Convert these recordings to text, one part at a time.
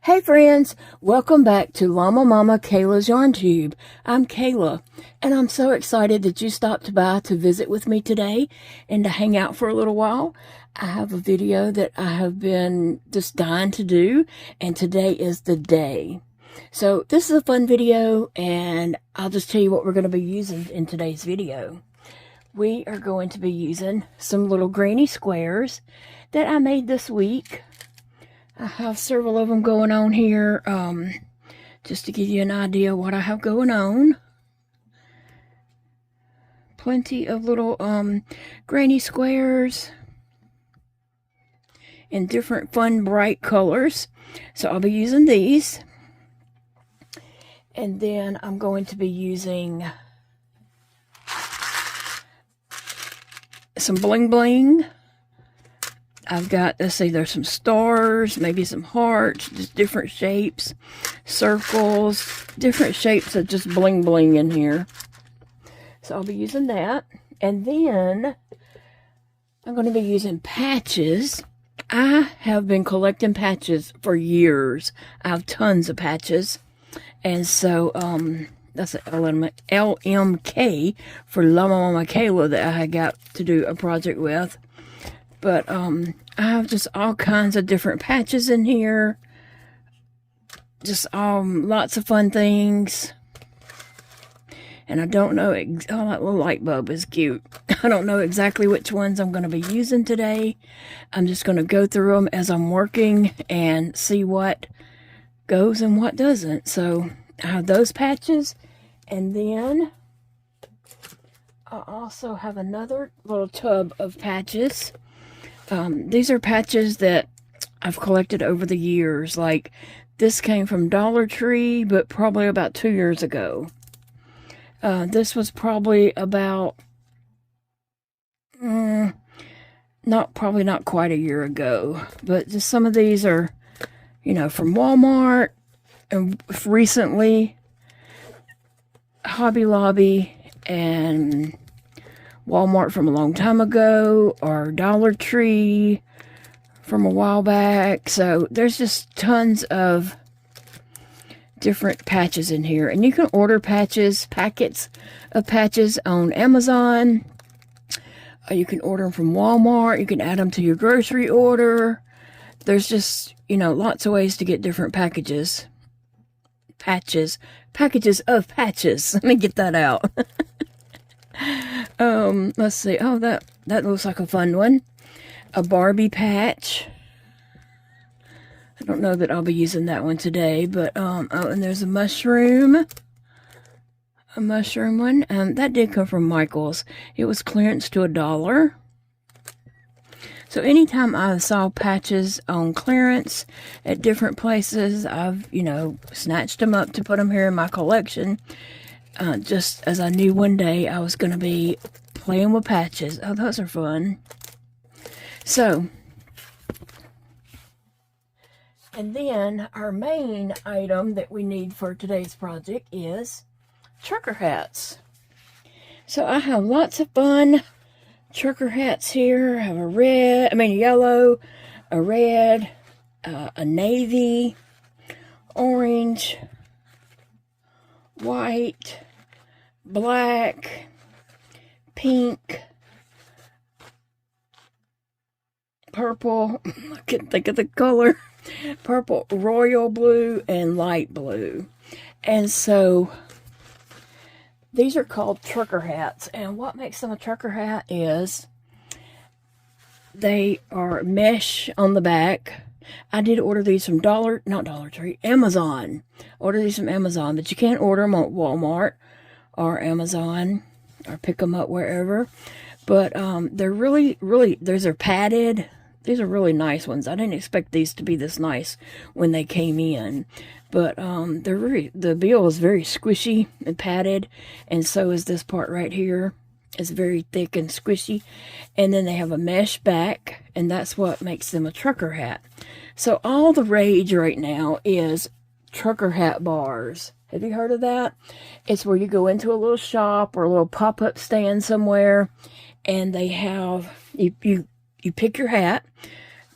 Hey friends, welcome back to Llama Mama Kayla's Yarn Tube. I'm Kayla, and I'm so excited that you stopped by to visit with me today and to hang out for a little while. I have a video that I have been just dying to do, and today is the day. So this is a fun video, and I'll just tell you what we're going to be using in today's video. We are going to be using some little granny squares that I made this week. I have several of them going on here, just to give you an idea what I have going on. Plenty of little granny squares in different fun bright colors. So I'll be using these. And then I'm going to be using some bling bling. I've got, let's see, there's some stars, maybe some hearts, just different shapes, circles, different shapes of just bling bling in here. So I'll be using that. And then I'm going to be using patches. I have been collecting patches for years. I have tons of patches. And so, that's LMK for Llama Mama Kayla that I had got to do a project with. But I have just all kinds of different patches in here. Just lots of fun things. And I don't know, oh, that little light bulb is cute. I don't know exactly which ones I'm going to be using today. I'm just going to go through them as I'm working and see what goes and what doesn't. So I have those patches. And then I also have another little tub of patches. These are patches that I've collected over the years. Like, this came from Dollar Tree, but probably about 2 years ago. This was probably about, probably not quite a year ago. But just some of these are, you know, from Walmart. And recently, Hobby Lobby and Walmart from a long time ago, or Dollar Tree from a while back. So there's just tons of different patches in here. And you can order patches, packets of patches on Amazon. You can order them from Walmart. You can add them to your grocery order. There's just, you know, lots of ways to get different packages. Packages of patches. Let me get that out. Let's see. Oh, that looks like a fun one. A Barbie patch. I don't know that I'll be using that one today, but, oh, and there's a mushroom. A mushroom one. That did come from Michael's. It was clearance to $1. So anytime I saw patches on clearance at different places, I've, you know, snatched them up to put them here in my collection. Just as I knew one day I was going to be playing with patches. Oh, those are fun. So, and then our main item that we need for today's project is trucker hats. So I have lots of fun trucker hats here. I have a yellow, a red, a navy, orange, white, black, pink, purple, I can't think of the color, purple, royal blue, and light blue. And so these are called trucker hats. And what makes them a trucker hat is they are mesh on the back. I did order these from Amazon. Order these from Amazon, but you can't order them on Walmart or Amazon or pick them up wherever. But they're really, these are padded. These are really nice ones. I didn't expect these to be this nice when they came in. But the bill is very squishy and padded, and so is this part right here. It's very thick and squishy. And then they have a mesh back, and that's what makes them a trucker hat. So all the rage right now is trucker hat bars. Have you heard of that? It's where you go into a little shop or a little pop-up stand somewhere, and they have, you pick your hat.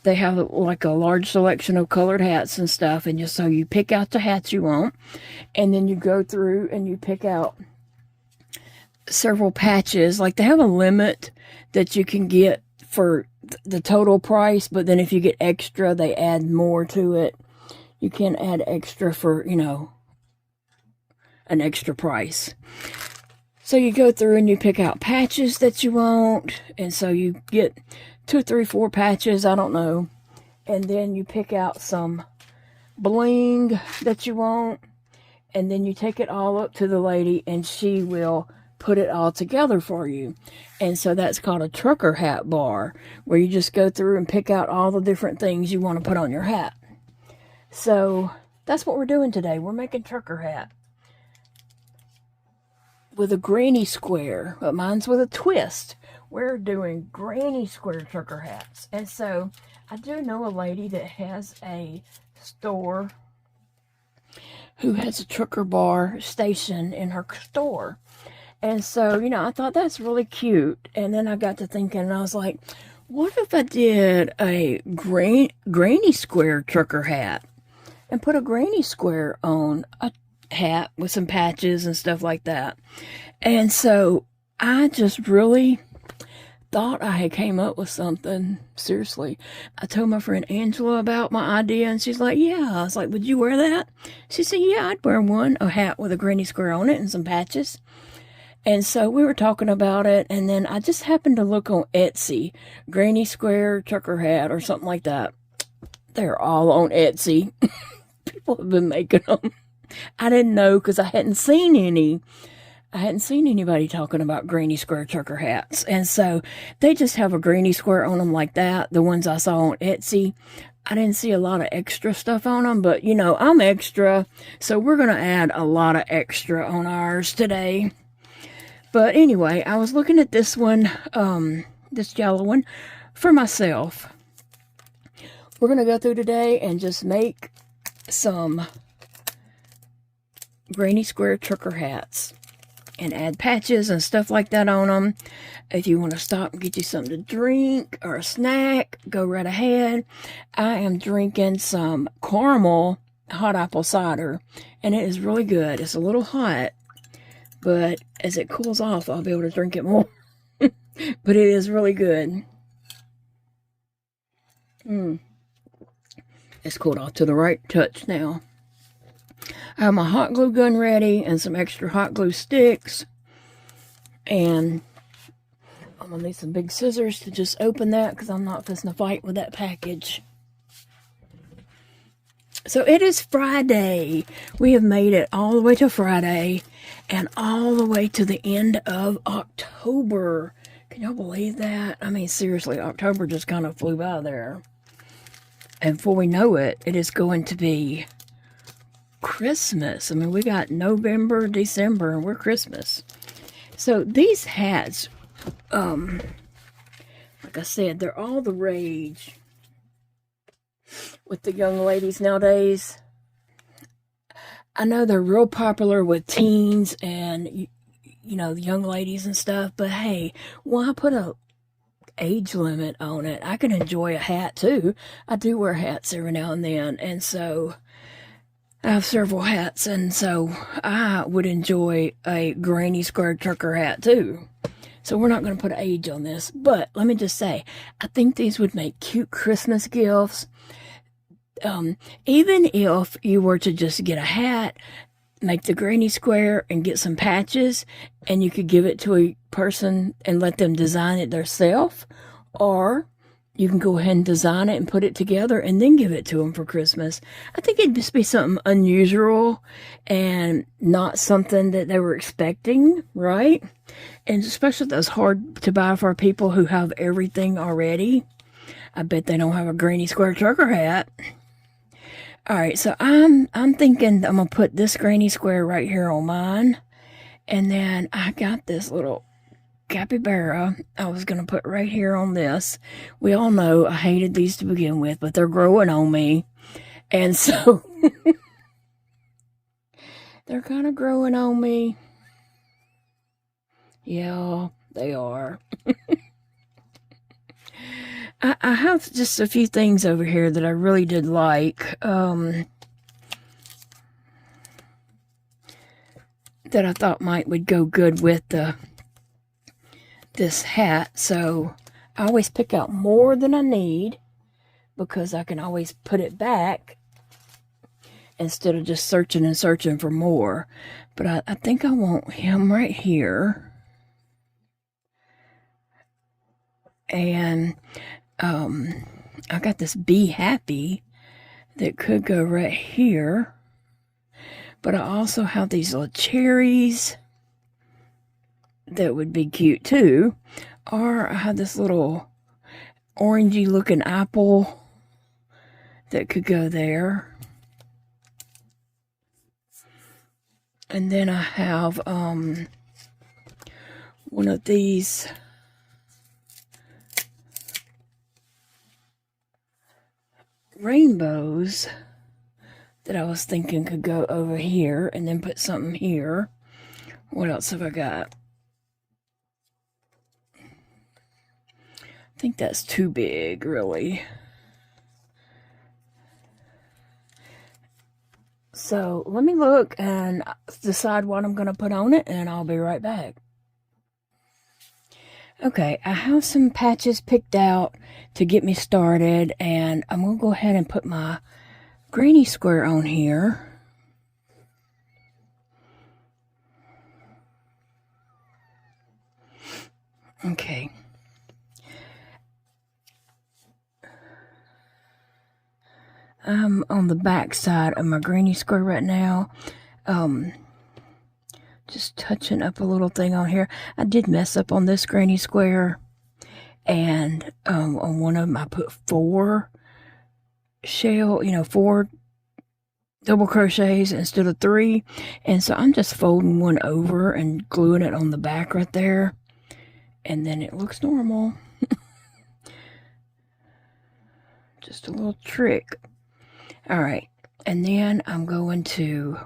They have like a large selection of colored hats and stuff, and just so you pick out the hats you want, and then you go through and you pick out several patches. Like they have a limit that you can get for the total price, but then if you get extra, they add more to it. You can add extra for, you know, an extra price. So you go through and you pick out patches that you want, and so you get 2, 3, 4 patches, I don't know, and then you pick out some bling that you want, and then you take it all up to the lady and she will put it all together for you. And so that's called a trucker hat bar, where you just go through and pick out all the different things you want to put on your hat. So that's what we're doing today. We're making trucker hat with a granny square, but mine's with a twist. We're doing granny square trucker hats. And so I do know a lady that has a store who has a trucker bar station in her store. And so, you know, I thought that's really cute. And then I got to thinking, and I was like, what if I did a granny square trucker hat and put a granny square on a hat with some patches and stuff like that? And so I just really thought I had came up with something. Seriously, I told my friend Angela about my idea, and she's like, yeah. I was like, would you wear that? She said, yeah, I'd wear one, a hat with a granny square on it and some patches. And so we were talking about it, and then I just happened to look on Etsy, granny square trucker hat or something like that. They're all on Etsy. People have been making them. I didn't know because I hadn't seen any. I hadn't seen anybody talking about granny square trucker hats. And so they just have a granny square on them like that. The ones I saw on Etsy, I didn't see a lot of extra stuff on them, but you know, I'm extra. So we're going to add a lot of extra on ours today. But anyway, I was looking at this one, this yellow one, for myself. We're going to go through today and just make some granny square trucker hats and add patches and stuff like that on them. If you want to stop and get you something to drink or a snack, go right ahead. I am drinking some caramel hot apple cider, and it is really good. It's a little hot, but as it cools off, I'll be able to drink it more. But it is really good. It's cooled off to the right touch now. I have my hot glue gun ready and some extra hot glue sticks. And I'm going to need some big scissors to just open that because I'm not fixing to fight with that package. So it is Friday. We have made it all the way to Friday and all the way to the end of October. Can y'all believe that? I mean, seriously, October just kind of flew by there. And before we know it, it is going to be Christmas. I mean, we got November, December, and we're Christmas. So these hats, like I said, they're all the rage with the young ladies nowadays. I know they're real popular with teens and, you know, the young ladies and stuff, but hey, why put a age limit on it? I can enjoy a hat too. I do wear hats every now and then, and so I have several hats, and so I would enjoy a granny square trucker hat too. So we're not going to put age on this, but let me just say, I think these would make cute Christmas gifts. Even if you were to just get a hat, make the granny square and get some patches, and you could give it to a person and let them design it themselves, or you can go ahead and design it and put it together and then give it to them for Christmas. I think it'd just be something unusual and not something that they were expecting, right? And especially that's hard to buy for people who have everything already. I bet they don't have a granny square trucker hat. All right, so I'm thinking I'm going to put this granny square right here on mine. And then I got this little capybara I was going to put right here on this. We all know I hated these to begin with, but they're growing on me. And so they're kind of growing on me. Yeah, they are. I have just a few things over here that I really did like. That I thought would go good with this hat. So I always pick out more than I need because I can always put it back instead of just searching and searching for more. But I think I want him right here. And I got this Be Happy that could go right here. But I also have these little cherries that would be cute too. Or I have this little orangey looking apple that could go there. And then I have one of these rainbows that I was thinking could go over here, and then put something here. What else have I got? I think that's too big, really. So let me look and decide what I'm going to put on it, and I'll be right back. Okay, I have some patches picked out to get me started, and I'm going to go ahead and put my granny square on here. Okay. I'm on the back side of my granny square right now. Just touching up a little thing on here. I did mess up on this granny square. And on one of them I put 4 4 double crochets instead of 3. And so I'm just folding one over and gluing it on the back right there. And then it looks normal. Just a little trick. All right. And then I'm going to...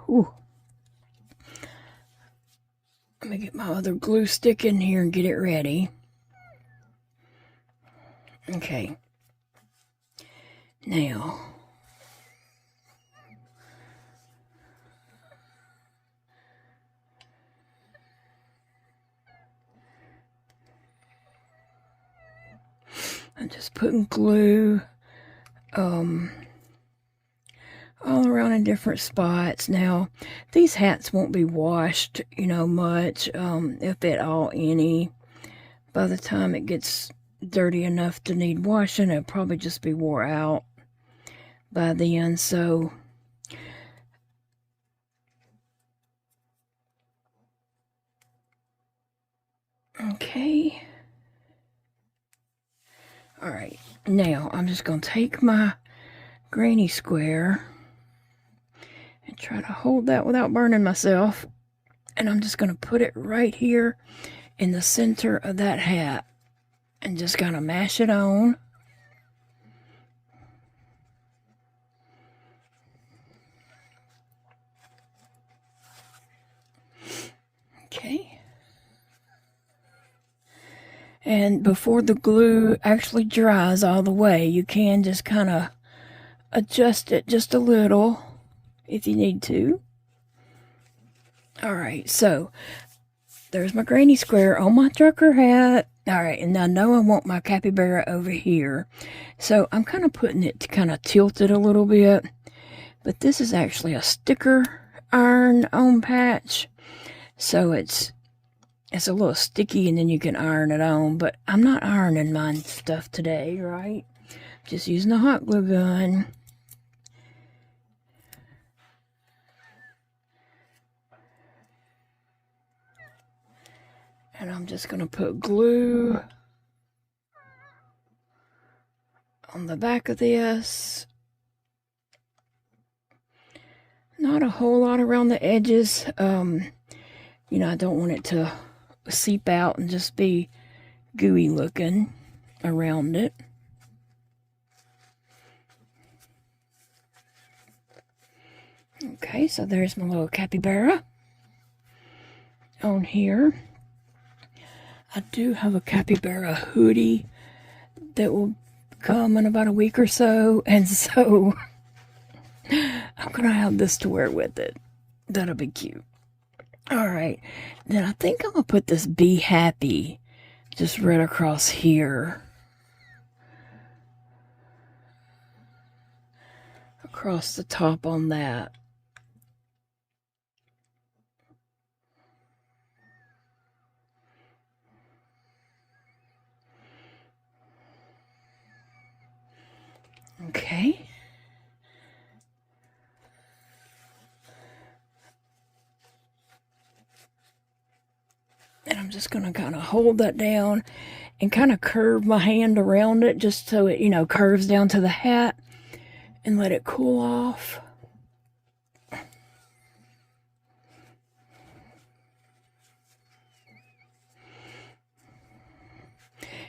let me get my other glue stick in here and get it ready. Okay. Now... I'm just putting glue all around in different spots. Now, these hats won't be washed, much, if at all any. By the time it gets dirty enough to need washing, it'll probably just be wore out by then. So, okay. Alright, now I'm just going to take my granny square and try to hold that without burning myself. And I'm just going to put it right here in the center of that hat and just kind of mash it on. Okay. And before the glue actually dries all the way, you can just kind of adjust it just a little if you need to. Alright, so there's my granny square on my trucker hat. Alright, and I know I want my capybara over here. So I'm kind of putting it to kind of tilt it a little bit. But this is actually a sticker iron on patch. So it's a little sticky, and then you can iron it on. But I'm not ironing my stuff today, right? Just using a hot glue gun. And I'm just going to put glue on the back of this. Not a whole lot around the edges. I don't want it to seep out and just be gooey looking around it. Okay, so there's my little capybara on here. I do have a capybara hoodie that will come in about a week or so, and so I'm gonna have this to wear with it. That'll be cute. Alright, then I think I'm gonna put this Be Happy just right across here. Across the top on that. Okay. And I'm just going to kind of hold that down and kind of curve my hand around it just so it, you know, curves down to the hat and let it cool off.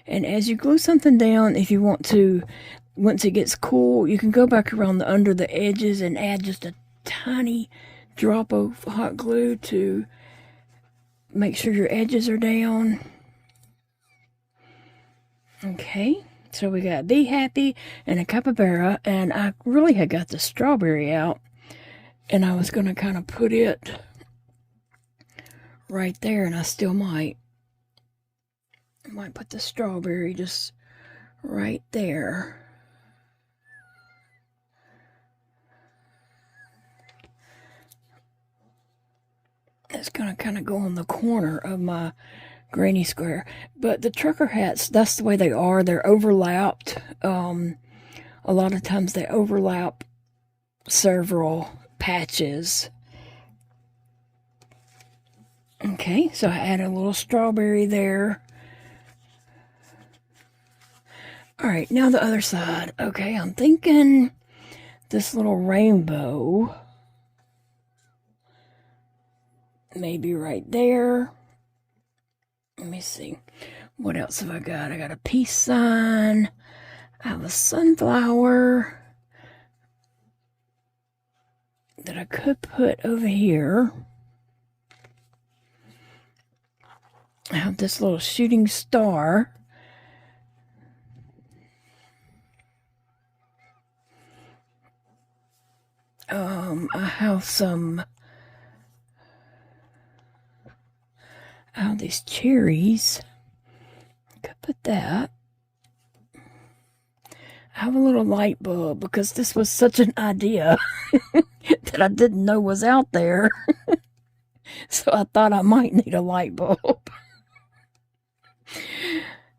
And as you glue something down, if you want to, once it gets cool, you can go back around under the edges and add just a tiny drop of hot glue to make sure your edges are down. Okay, so we got Be Happy and a capybara, and I really had got the strawberry out, and I was going to kind of put it right there, and I still might. I might put the strawberry just right there. It's going to kind of go on the corner of my granny square. But the trucker hats, that's the way they are. They're overlapped. A lot of times they overlap several patches. Okay, so I added a little strawberry there. Alright, now the other side. Okay, I'm thinking this little rainbow. Maybe right there. Let me see. What else have I got? I got a peace sign. I have a sunflower that I could put over here. I have this little shooting star. I have some... I have these cherries. I could put that. I have a little light bulb because this was such an idea that I didn't know was out there. So I thought I might need a light bulb.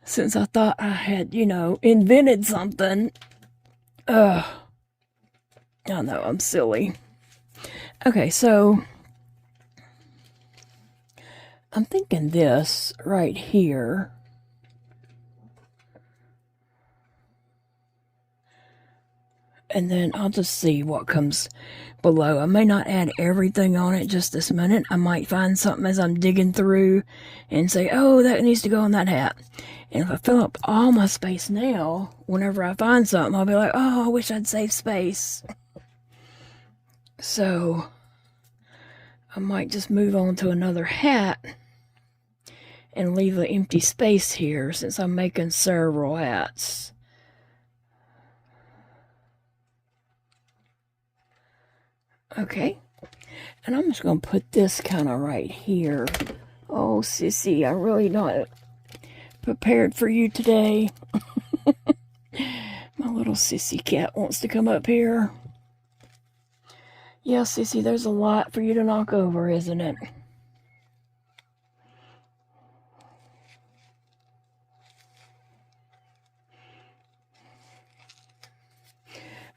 Since I thought I had, you know, invented something. I know, I'm silly. Okay, so I'm thinking this right here. And then I'll just see what comes below. I may not add everything on it just this minute. I might find something as I'm digging through and say, oh, that needs to go on that hat. And if I fill up all my space now, whenever I find something, I'll be like, oh, I wish I'd saved space. So I might just move on to another hat and leave an empty space here since I'm making several hats. Okay, and I'm just going to put this kind of right here. Oh, sissy, I'm really not prepared for you today. My little sissy cat wants to come up here. Yeah, sissy, there's a lot for you to knock over, isn't it?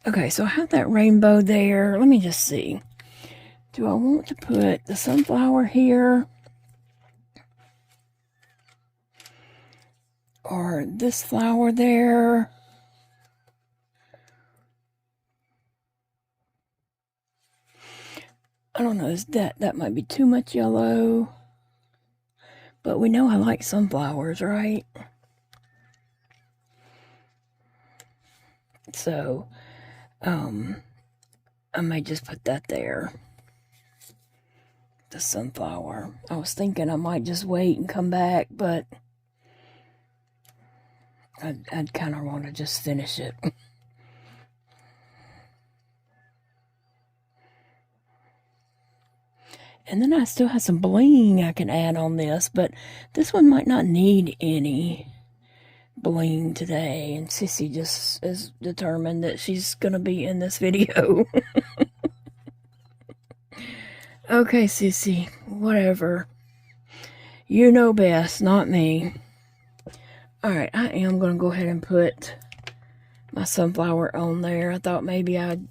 Okay, so I have that rainbow there. Let me just see. Do I want to put the sunflower here? Or this flower there? I don't know, that might be too much yellow. But we know I like sunflowers, right? So, I might just put that there. The sunflower. I was thinking I might just wait and come back, but I'd kind of want to just finish it. And then I still have some bling I can add on this, but this one might not need any bling today. And Sissy just is determined that she's going to be in this video. Okay, Sissy, whatever. You know best, not me. Alright, I am going to go ahead and put my sunflower on there. I thought maybe I'd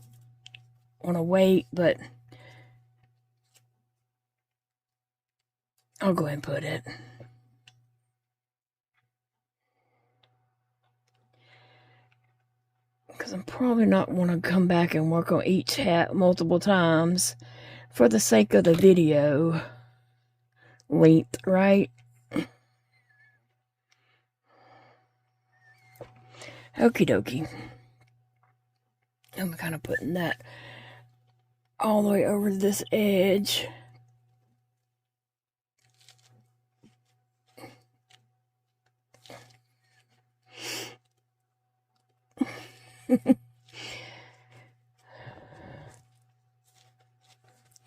want to wait, but I'll go ahead and put it. Because I'm probably not want to come back and work on each hat multiple times for the sake of the video length, right? Okie dokie. I'm kind of putting that all the way over this edge.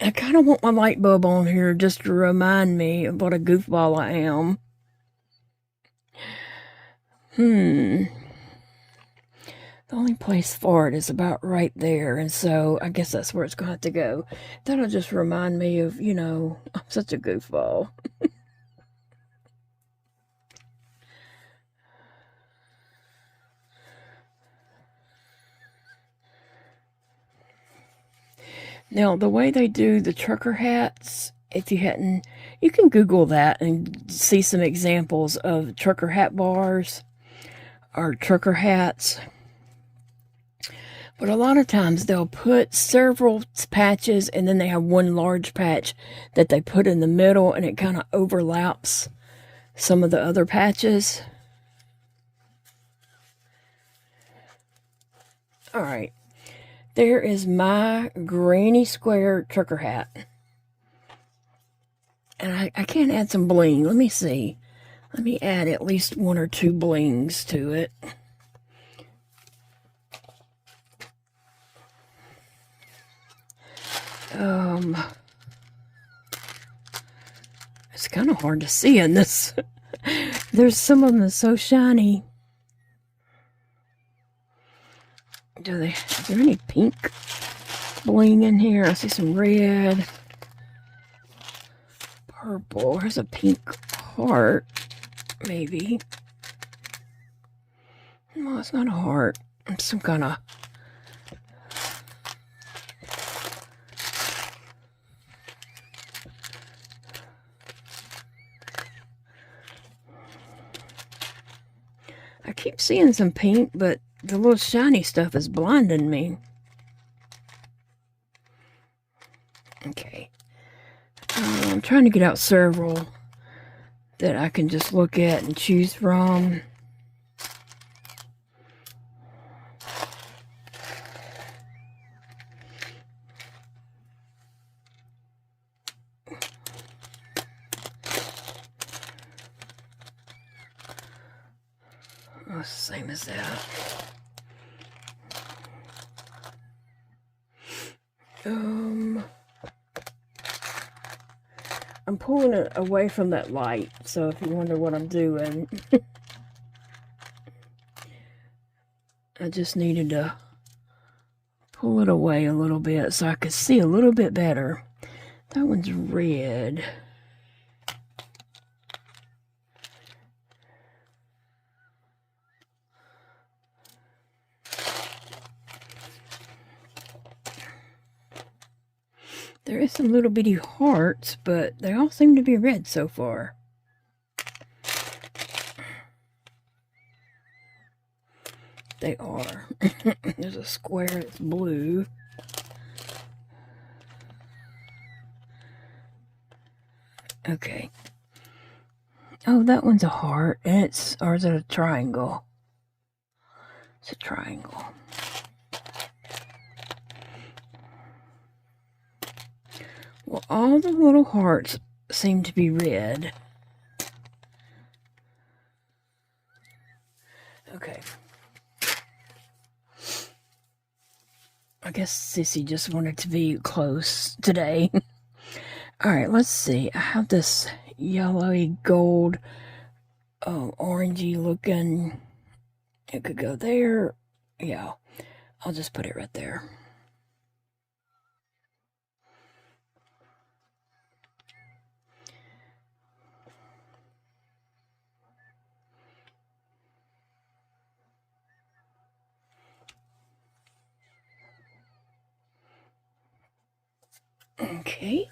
I kind of want my light bulb on here just to remind me of what a goofball I am. The only place for it is about right there, and so I guess that's where it's going to have to go. That'll just remind me of, you know, I'm such a goofball. Now, the way they do the trucker hats, if you hadn't, you can Google that and see some examples of trucker hat bars or trucker hats. But a lot of times they'll put several patches and then they have one large patch that they put in the middle and it kind of overlaps some of the other patches. Alright. There is my granny square trucker hat. And I can add some bling. Let me see. Let me add at least 1 or 2 blings to it. It's kind of hard to see in this. There's some of them that's so shiny. Is there any pink bling in here? I see some red, purple. There's a pink heart, maybe. No, it's not a heart. It's some kind of... I keep seeing some pink, but the little shiny stuff is blinding me. Okay. I'm trying to get out several that I can just look at and choose from. Oh, it's the same as that. I'm pulling it away from that light, so if you wonder what I'm doing, I just needed to pull it away a little bit so I could see a little bit better. That one's red. There is some little bitty hearts, but they all seem to be red so far. They are. There's a square that's blue. Okay. Oh, that one's a heart, and or is it a triangle? It's a triangle. Well, all the little hearts seem to be red. Okay. I guess Sissy just wanted to be close today. Alright, let's see. I have this yellowy gold, orangey looking. It could go there. Yeah, I'll just put it right there. Okay.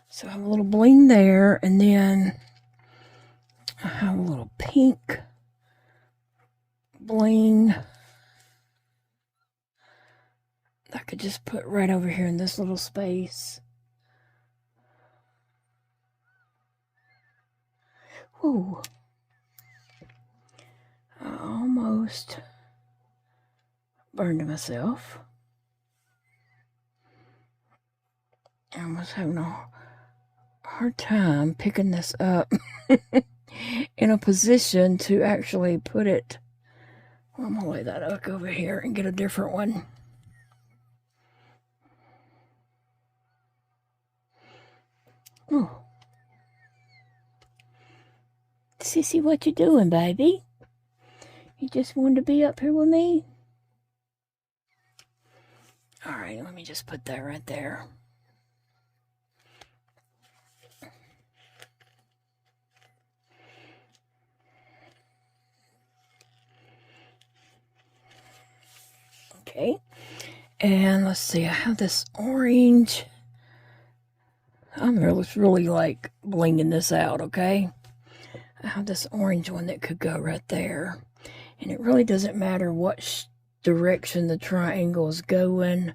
So I have a little bling there, and then I have a little pink bling I could just put right over here in this little space. Whoa. I almost burned myself. I was having a hard time picking this up in a position to actually put it. Well, I'm going to lay that up over here and get a different one. Oh. Sissy, what you doing, baby? You just wanted to be up here with me? Alright, let me just put that right there. Okay, and let's see, I have this orange. I'm really like blinging this out, okay? I have this orange one that could go right there. And it really doesn't matter what direction the triangle is going.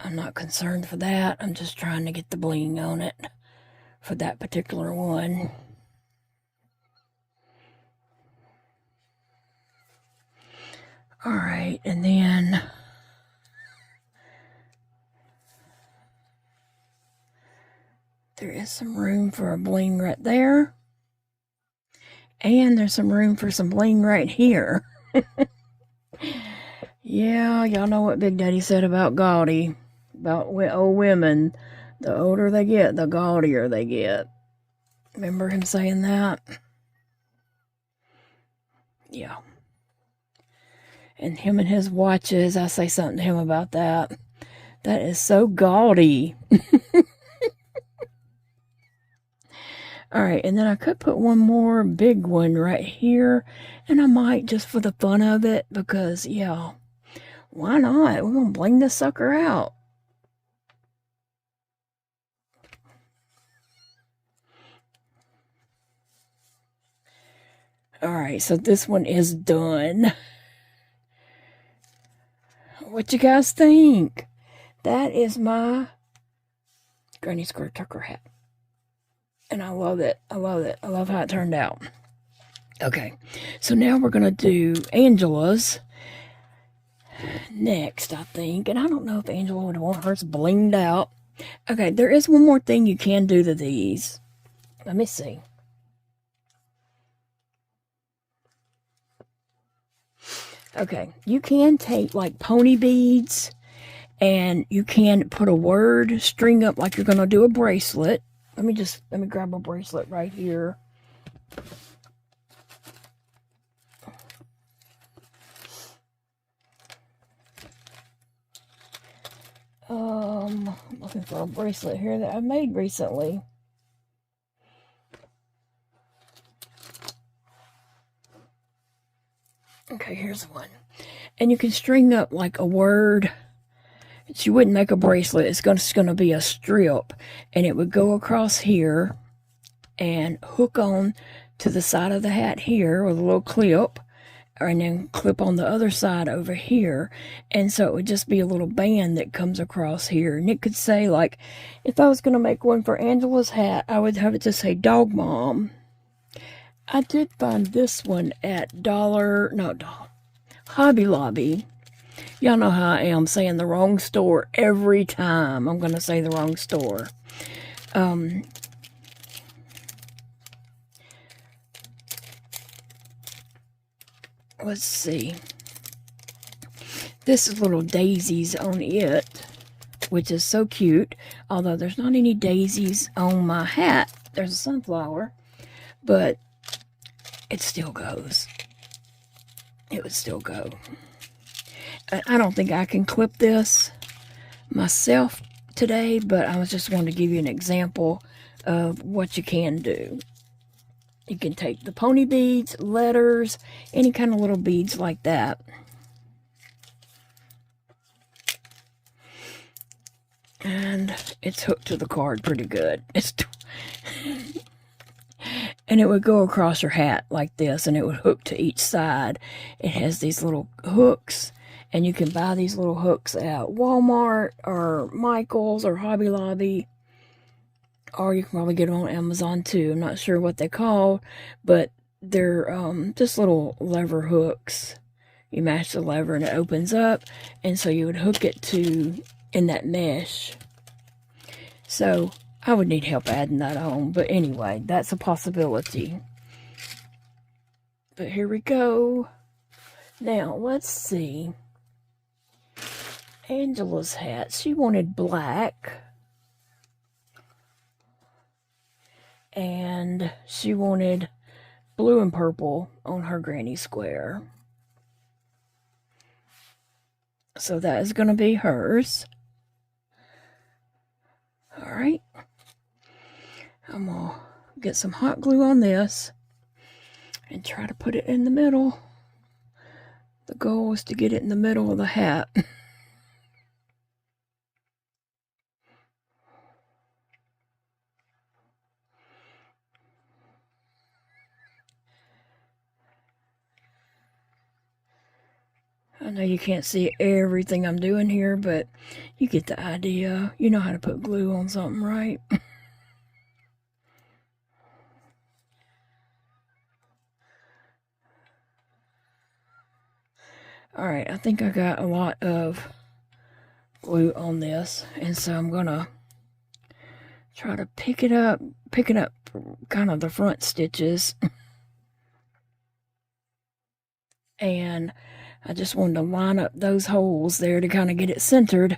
I'm not concerned for that. I'm just trying to get the bling on it for that particular one. Alright, and then there is some room for a bling right there. And there's some room for some bling right here. Yeah, y'all know what Big Daddy said about gaudy. About old women. The older they get, the gaudier they get. Remember him saying that? Yeah. And him and his watches, I say something to him about that. That is so gaudy. Alright, and then I could put one more big one right here. And I might just for the fun of it. Because, yeah, why not? We're going to bling this sucker out. Alright, so this one is done. What you guys think? That is my Granny Square Tucker hat. And I love it. I love it. I love how it turned out. Okay, so now we're going to do Angela's next, I think. And I don't know if Angela would want hers blinged out. Okay, there is one more thing you can do to these. Let me see. Okay, you can take like pony beads and you can put a word string up like you're going to do a bracelet. Let me grab a bracelet right here. I'm looking for a bracelet here that I made recently. Okay, here's one. And you can string up like a word. You wouldn't make a bracelet. It's just going to be a strip. And it would go across here and hook on to the side of the hat here with a little clip. And then clip on the other side over here. And so it would just be a little band that comes across here. And it could say, like, if I was going to make one for Angela's hat, I would have it to say Dog Mom. I did find this one at Hobby Lobby. Y'all know how I am saying the wrong store every time. I'm going to say the wrong store. let's see. This is little daisies on it, which is so cute. Although there's not any daisies on my hat. There's a sunflower, but it still goes. It would still go. I don't think I can clip this myself today, but I was just going to give you an example of what you can do. You can take the pony beads, letters, any kind of little beads like that. And it's hooked to the card pretty good. And it would go across your hat like this, and it would hook to each side. It has these little hooks, and you can buy these little hooks at Walmart or Michael's or Hobby Lobby, or you can probably get them on Amazon too. I'm not sure what they call, but they're just little lever hooks. You match the lever and it opens up, and so you would hook it to in that mesh. So I would need help adding that on, but anyway, that's a possibility. But here we go. Now, let's see. Angela's hat, she wanted black. And she wanted blue and purple on her granny square. So that is going to be hers. Alright. I'm going to get some hot glue on this and try to put it in the middle. The goal is to get it in the middle of the hat. I know you can't see everything I'm doing here, but you get the idea. You know how to put glue on something, right? Alright, I think I got a lot of glue on this, and so I'm gonna try to picking up kind of the front stitches. And I just wanted to line up those holes there to kind of get it centered,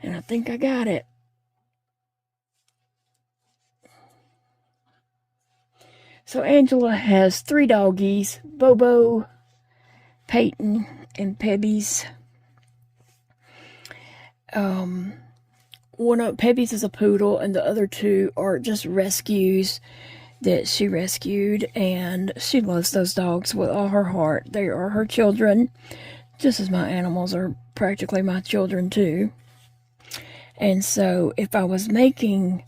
and I think I got it. So Angela has 3 doggies, Bobo, Peyton, and Pebby's. One of Pebby's is a poodle, and the other 2 are just rescues that she rescued, and she loves those dogs with all her heart. They are her children, just as my animals are practically my children too. And so if I was making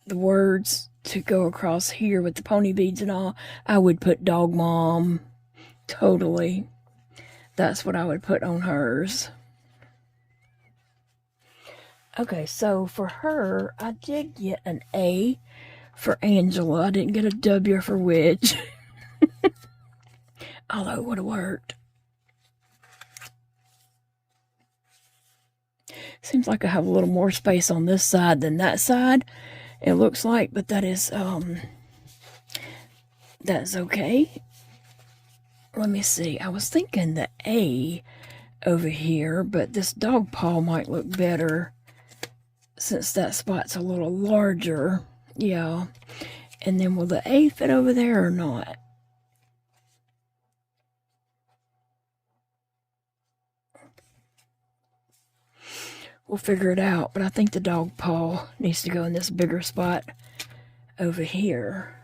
the words to go across here with the pony beads and all, I would put dog mom. Totally. That's what I would put on hers. Okay, so for her, I did get an A for Angela. I didn't get a W for Widge. Although it would have worked. Seems like I have a little more space on this side than that side, it looks like, but that is, that's okay. Let me see. I was thinking the A over here, but this dog paw might look better since that spot's a little larger. Yeah. And then will the A fit over there or not? We'll figure it out, but I think the dog paw needs to go in this bigger spot over here.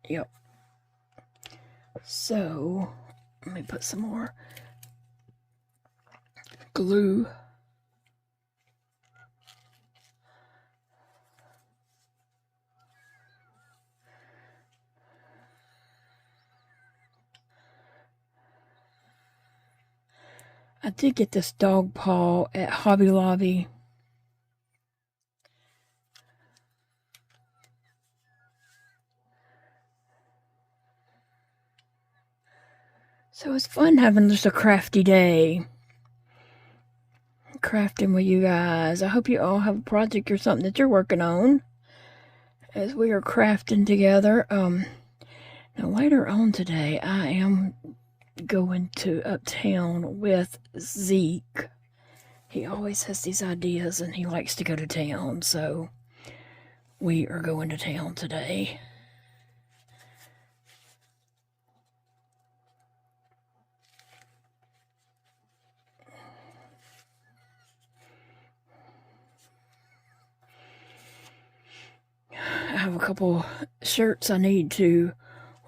Yep. So, let me put some more glue. I did get this dog paw at Hobby Lobby. So it's fun having just a crafty day. Crafting with you guys. I hope you all have a project or something that you're working on. as we are crafting together. Now later on today, I am going to uptown with Zeke. He always has these ideas and he likes to go to town, so we are going to town today. I have a couple shirts I need to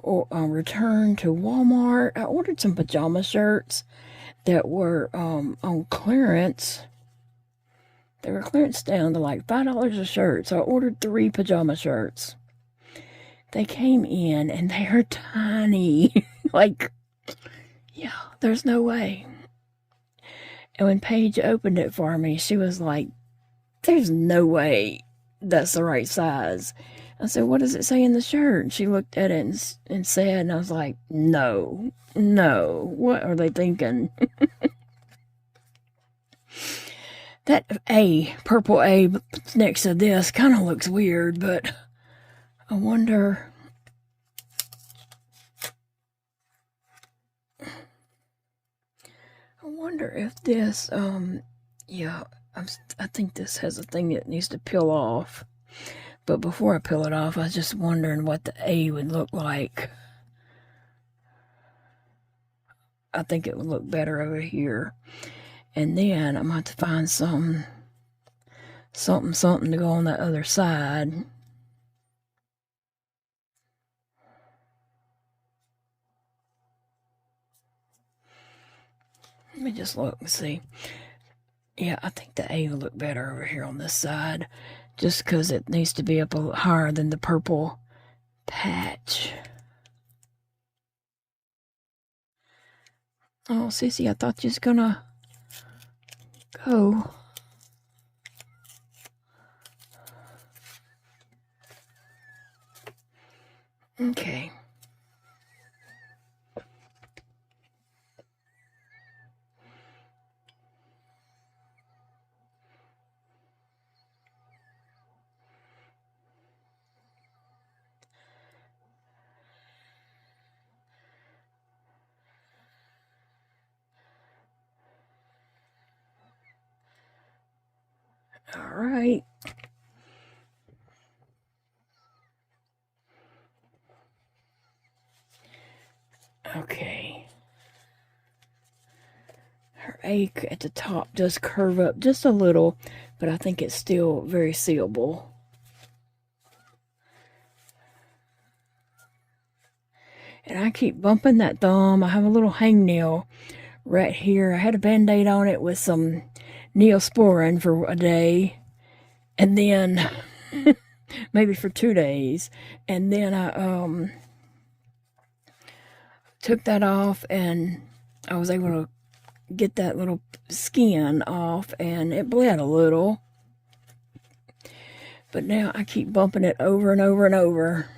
return to Walmart. I ordered some pajama shirts that were on clearance. They were clearance down to like $5 a shirt, so I ordered 3 pajama shirts. They came in and they are tiny. Like, yeah, there's no way. And when Paige opened it for me, she was like, there's no way that's the right size. I said, what does it say in the shirt? And she looked at it and said, and I was like, no, what are they thinking? That purple A next to this kind of looks weird, but I wonder if this, yeah, I think this has a thing that needs to peel off. But before I peel it off, I was just wondering what the A would look like. I think it would look better over here. And then I'm going to have to find something to go on the other side. Let me just look and see. Yeah, I think the A will look better over here on this side, just because it needs to be up a little higher than the purple patch. Oh, Sissy, I thought you was gonna go. Okay. All right. Okay. Her A at the top does curve up just a little, but I think it's still very seeable. And I keep bumping that thumb. I have a little hangnail right here. I had a Band-Aid on it with some Neosporin for a day. And then, maybe for 2 days. And then I took that off and I was able to get that little skin off and it bled a little. But now I keep bumping it over and over and over.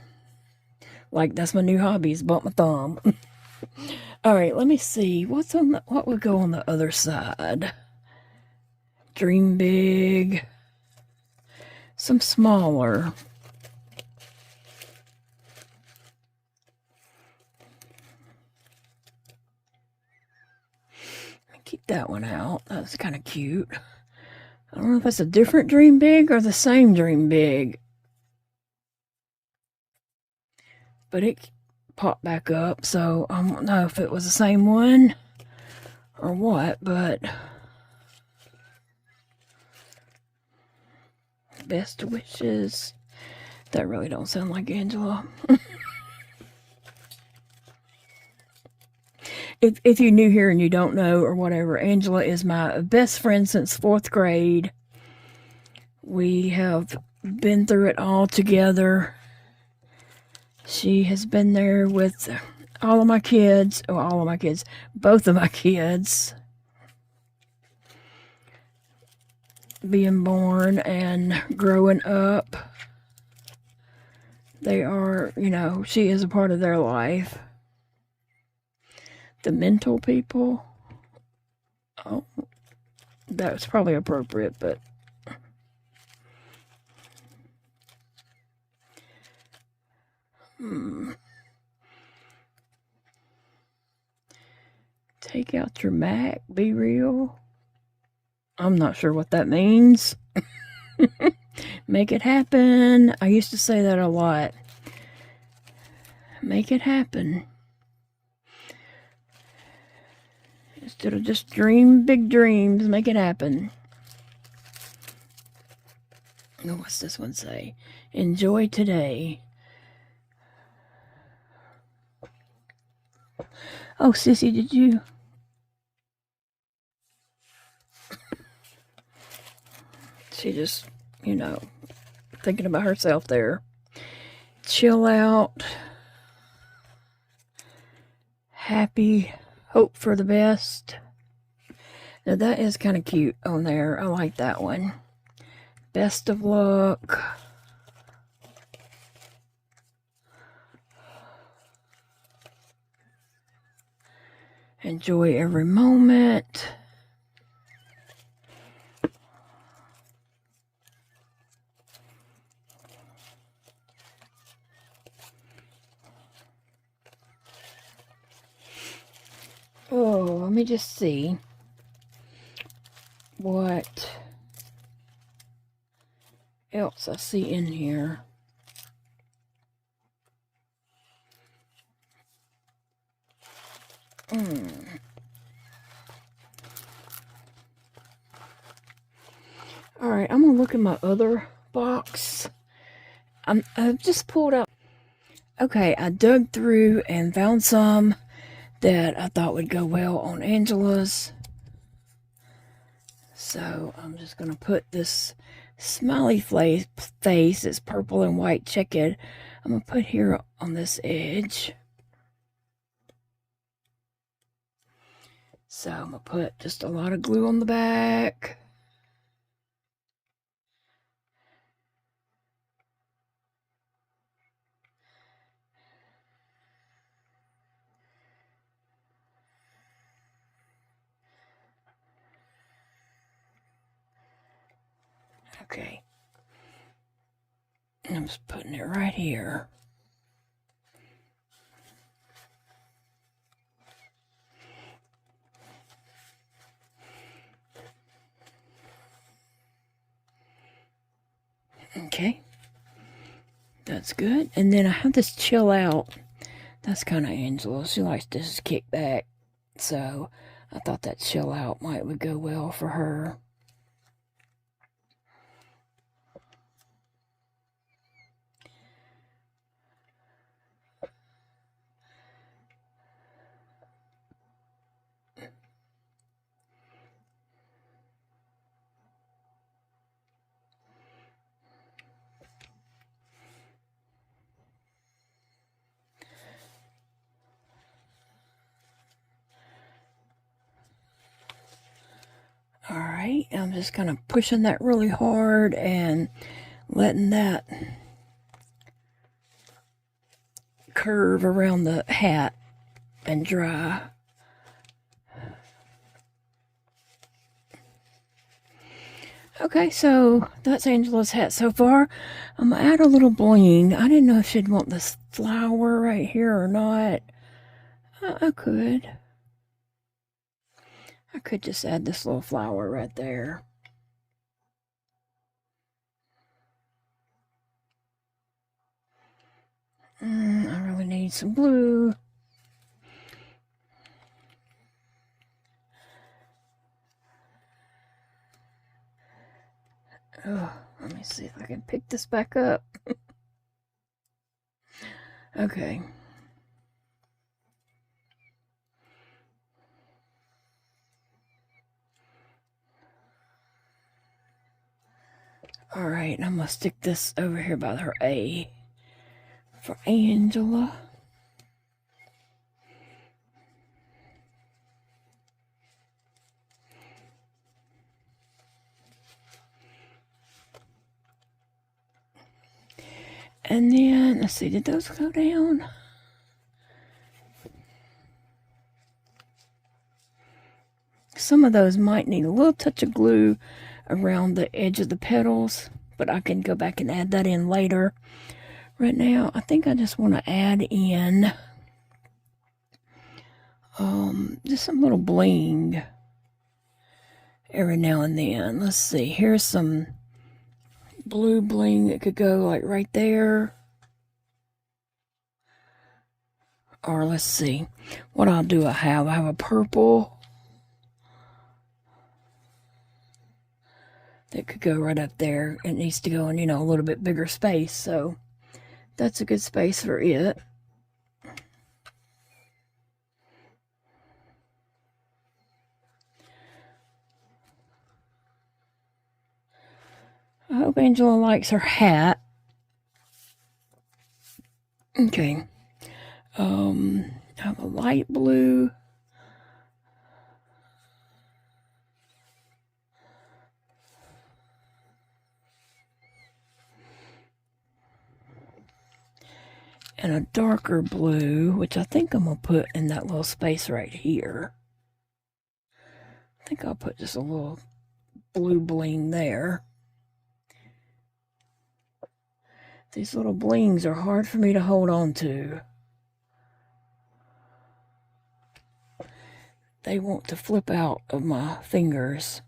Like, that's my new hobby, is bump my thumb. All right, let me see. What would go on the other side? Dream big. Some smaller. Keep that one out. That's kind of cute. I don't know if it's a different dream big or the same dream big. But it popped back up, so I don't know if it was the same one or what, but best wishes. That really don't sound like Angela. If you're new here and you don't know or whatever, Angela is my best friend since 4th grade. We have been through it all together. She has been there with all of my kids, both of my kids being born and growing up. They are, she is a part of their life. The mental people, oh, that's probably appropriate, but Take out your Mac, be real. I'm not sure what that means. Make it happen. I used to say that a lot. Make it happen. Instead of just dream big dreams, make it happen. Oh, what's this one say? Enjoy today. Oh, Sissy, did you? She just, you know, thinking about herself there. Chill out. Happy. Hope for the best. Now that is kind of cute on there. I like that one. Best of luck. Enjoy every moment. Oh, let me just see what else I see in here. Alright, I'm going to look in my other box. I've just pulled out. Okay, I dug through and found some that I thought would go well on Angela's. So I'm just going to put this smiley face. It's purple and white checkered. I'm going to put here on this edge. So I'm going to put just a lot of glue on the back. Okay. I'm just putting it right here. Okay. That's good. And then I have this chill out. That's kind of Angela. She likes to just kick back. So I thought that chill out would go well for her. Alright, I'm just kind of pushing that really hard and letting that curve around the hat and dry. Okay, so that's Angela's hat so far. I'm going to add a little bling. I didn't know if she'd want this flower right here or not. I could. I could just add this little flower right there. I really need some glue. Oh, let me see if I can pick this back up. Okay. Alright, I'm going to stick this over here by her A for Angela. And then, let's see, did those go down? Some of those might need a little touch of glue around the edge of the petals, but I can go back and add that in later. Right now, I think I just want to add in just some little bling every now and then. Let's see, here's some blue bling that could go like right there. Or let's see, what I'll do, I have a purple that could go right up there. It needs to go in, you know, a little bit bigger space, so that's a good space for it. I hope Angela likes her hat. Okay. I have a light blue. And a darker blue, which I think I'm going to put in that little space right here. I think I'll put just a little blue bling there. These little blings are hard for me to hold on to. They want to flip out of my fingers.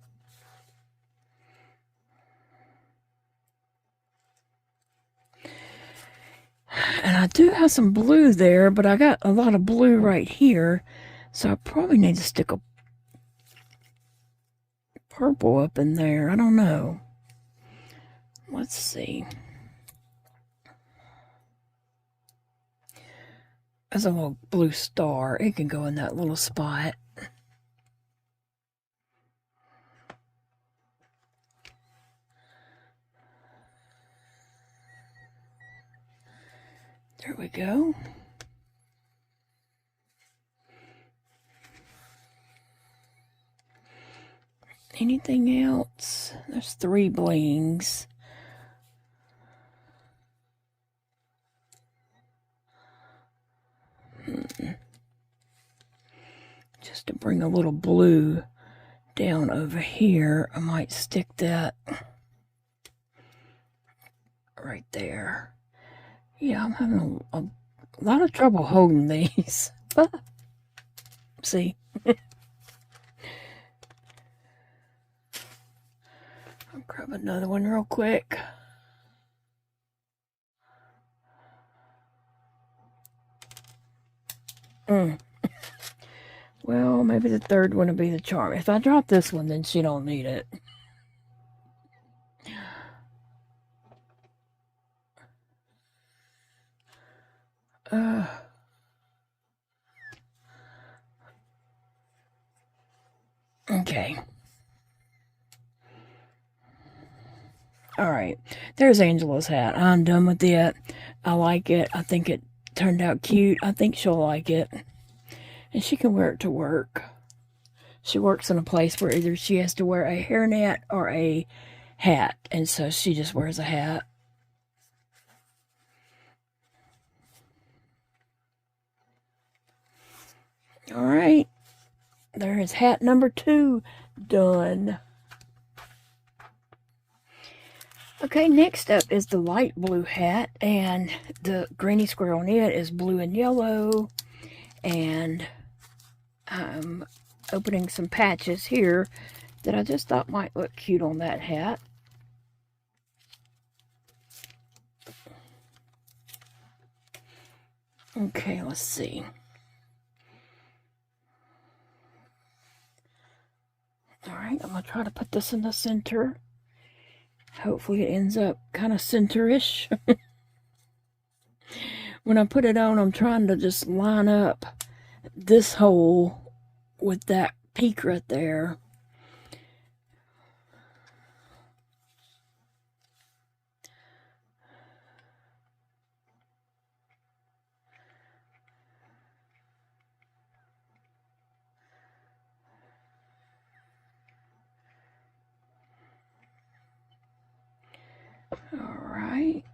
And I do have some blue there, but I got a lot of blue right here, so I probably need to stick a purple up in there. I don't know. Let's see. There's a little blue star. It can go in that little spot. There we go. Anything else? There's 3 blings. Just to bring a little blue down over here, I might stick that right there. Yeah, I'm having a lot of trouble holding these. See? I'll grab another one real quick. Well, maybe the third one will be the charm. If I drop this one, then she don't need it. Okay. Alright, there's Angela's hat. I'm done with it. I like it. I think it turned out cute. I think she'll like it. And she can wear it to work. She works in a place where either she has to wear a hairnet or a hat. And so she just wears a hat. Alright. There is hat number 2 done. Okay, next up is the light blue hat, and the granny square on it is blue and yellow, and I'm opening some patches here that I just thought might look cute on that hat. Okay, let's see. Alright, I'm going to try to put this in the center. Hopefully it ends up kind of center-ish. When I put it on, I'm trying to just line up this hole with that peak right there. Alright.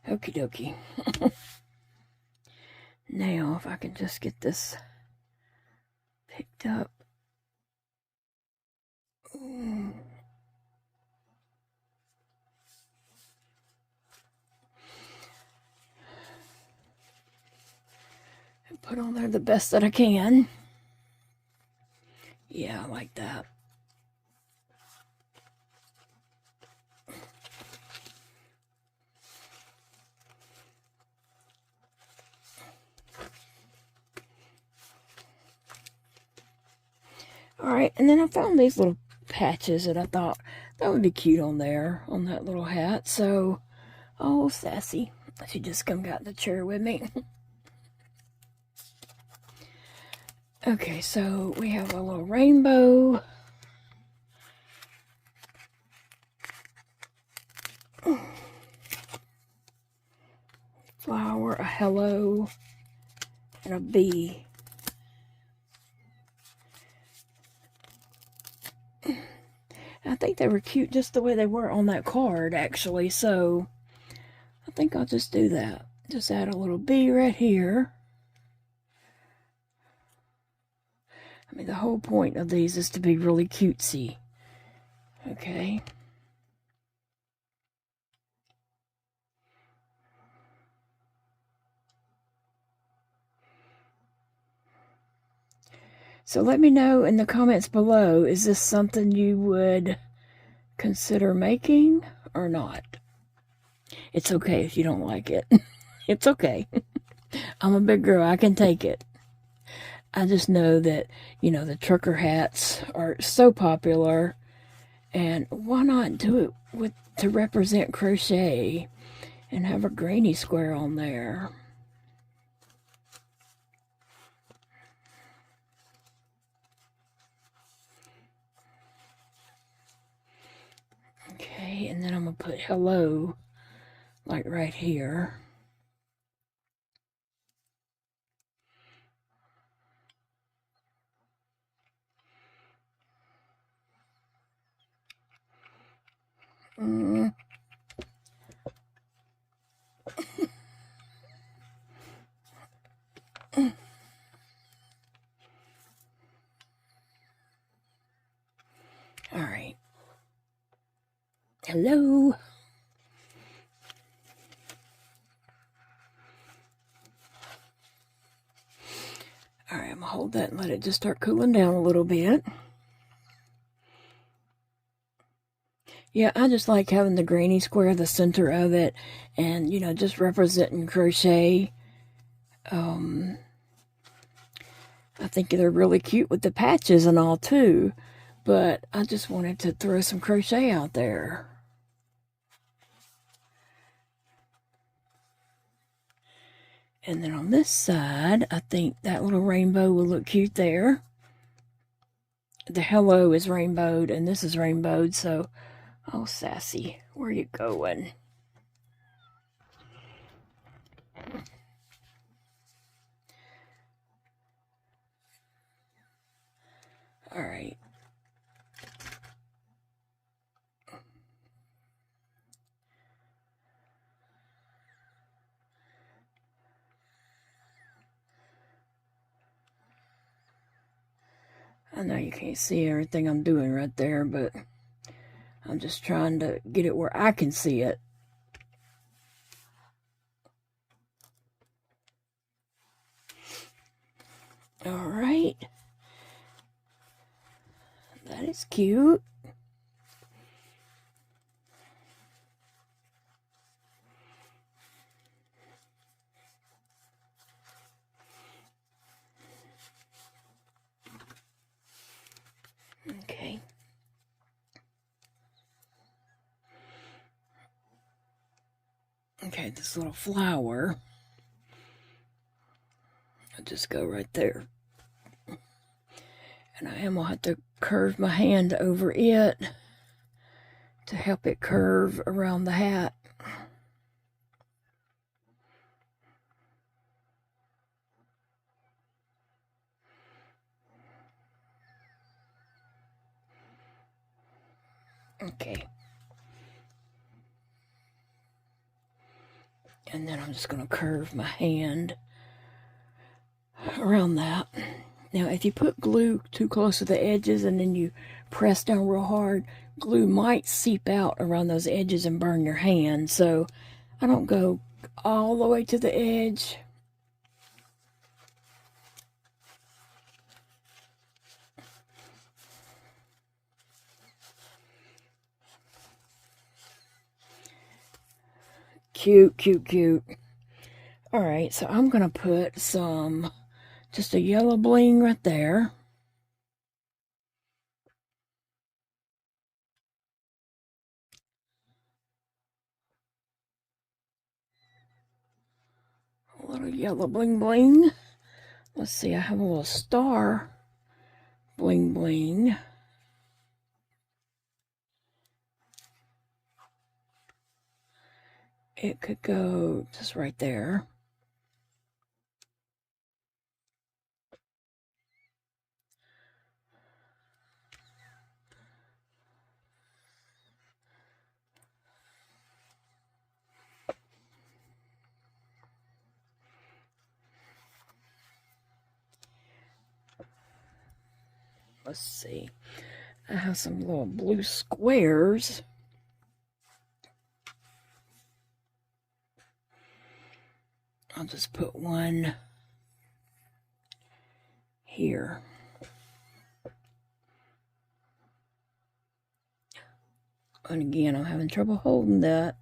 Okie dokie. Now, if I can just get this picked up. Ooh. And put on there the best that I can. Yeah, I like that. Alright, and then I found these little patches that I thought that would be cute on there, on that little hat. So, oh, Sassy. She just come got in the chair with me. Okay, so we have a little rainbow. Flower, a hello, and a bee. I think they were cute just the way they were on that card, actually, so I think I'll just do that. Just add a little bee right here. I mean, the whole point of these is to be really cutesy. Okay. So let me know in the comments below, is this something you would consider making or not? It's okay if you don't like it. It's okay. I'm a big girl. I can take it. I just know that, you know, the trucker hats are so popular, and why not do it with to represent crochet and have a granny square on there? Okay, and then I'm going to put hello, like right here. All right. Hello. All right, I'm going to hold that and let it just start cooling down a little bit. Yeah, I just like having the granny square, the center of it, and, you know, just representing crochet. I think they're really cute with the patches and all, too. But I just wanted to throw some crochet out there. And then on this side, I think that little rainbow will look cute there. The hello is rainbowed, and this is rainbowed, so... Oh, Sassy, where are you going? All right. I know you can't see everything I'm doing right there, but I'm just trying to get it where I can see it. All right. That is cute. Okay. Okay, this little flower, I'll just go right there. And I am going to have to curve my hand over it to help it curve around the hat. Okay. And then I'm just going to curve my hand around that. Now, if you put glue too close to the edges and then you press down real hard, glue might seep out around those edges and burn your hand. So I don't go all the way to the edge. Cute, cute, cute. All right, so I'm going to put some, just a yellow bling right there. A little yellow bling bling. Let's see, I have a little star bling bling. It could go just right there. Let's see. I have some little blue squares. I'll just put one here. And again, I'm having trouble holding that.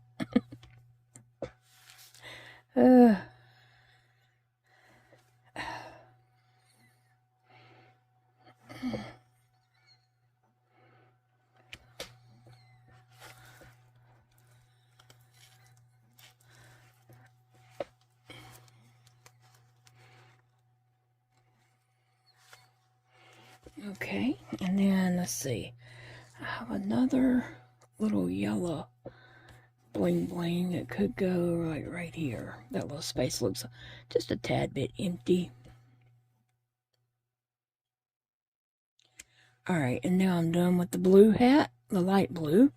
Okay, and then let's see. I have another little yellow bling bling that could go right here. That little space looks just a tad bit empty. All right, and now I'm done with the blue hat, the light blue.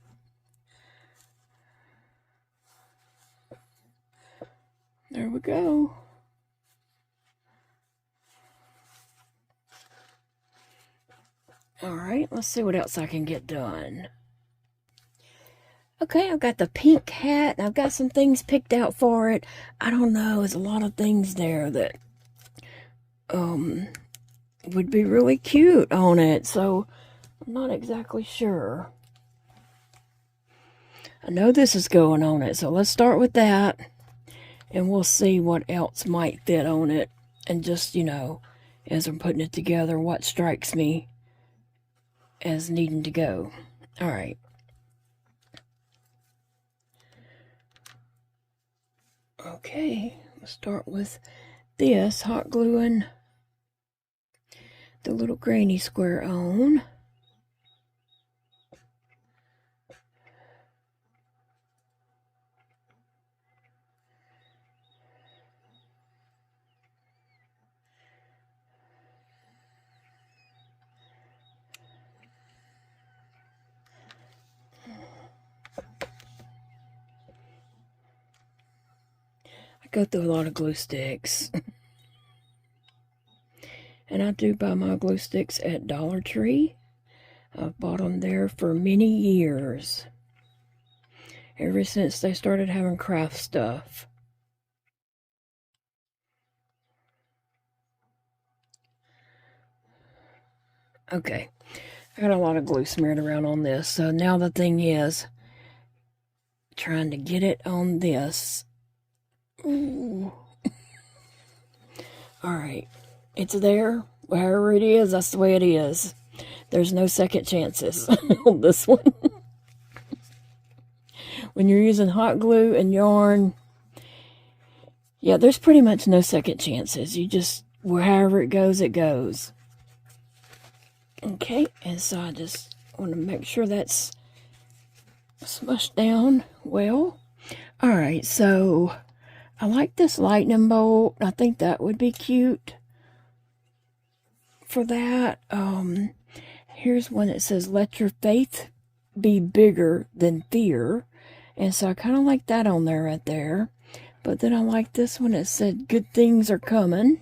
There we go. All right, let's see what else I can get done. Okay, I've got the pink hat. I've got some things picked out for it. I don't know, there's a lot of things there that would be really cute on it, so I'm not exactly sure. I know this is going on it, so let's start with that, and we'll see what else might fit on it, and just, you know, as I'm putting it together, what strikes me as needing to go. All right. Okay, let's start with this, hot gluing the little granny square on. Go through a lot of glue sticks. And I do buy my glue sticks at Dollar Tree. I've bought them there for many years. Ever since they started having craft stuff. Okay. I got a lot of glue smeared around on this. So now the thing is trying to get it on this. Ooh. Alright, it's there. Wherever it is, that's the way it is. There's no second chances on this one. When you're using hot glue and yarn, yeah, there's pretty much no second chances. You just, wherever it goes, it goes. Okay, and so I just want to make sure that's smushed down well. Alright, so I like this lightning bolt. I think that would be cute for that. Here's one that says, let your faith be bigger than fear. And so I kind of like that on there right there. But then I like this one that said, good things are coming.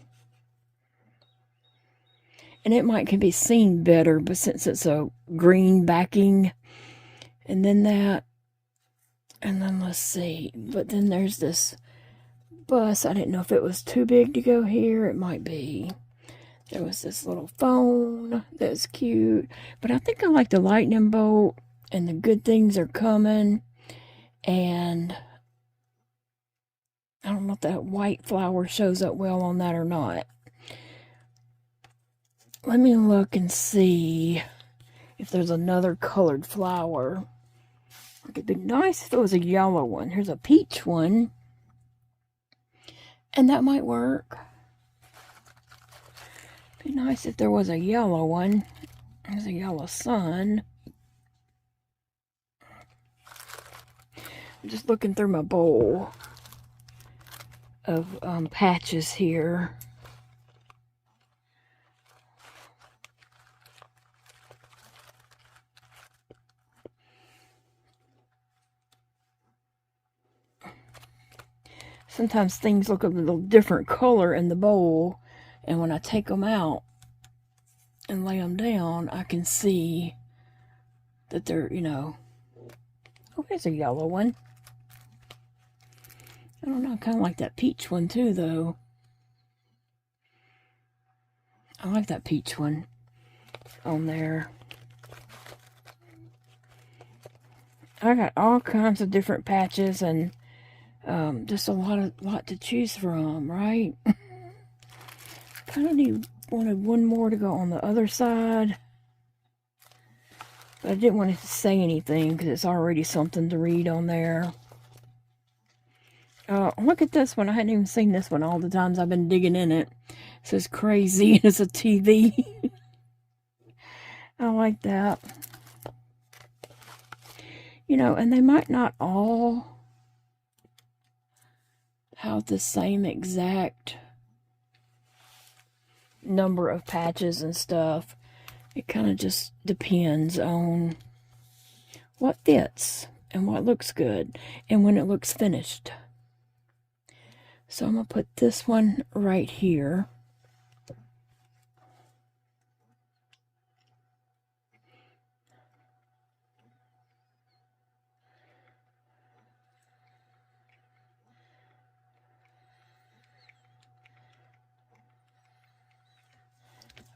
And it might can be seen better, but since it's a green backing, and then that, and then let's see, but then there's this bus. I didn't know if it was too big to go here. It might be. There was this little phone that's cute, but I think I like the lightning bolt and the good things are coming, and I don't know if that white flower shows up well on that or not. Let me look and see if there's another colored flower. It'd be nice if it was a yellow one. Here's a peach one, and that might work. Be nice if there was a yellow one. There's a yellow sun. I'm just looking through my bowl of patches here. Sometimes things look a little different color in the bowl, and when I take them out and lay them down, I can see that they're, you know, oh, there's a yellow one. I don't know, I kind of like that peach one too, though. I like that peach one on there. I got all kinds of different patches and just a lot to choose from, right? Kind of wanted one more to go on the other side, but I didn't want it to say anything because it's already something to read on there. Look at this one. I hadn't even seen this one all the times I've been digging in it. It says crazy. It's a TV. I like that. You know, and they might not all have the same exact number of patches and stuff. It kind of just depends on what fits and what looks good and when it looks finished. So I'm going to put this one right here.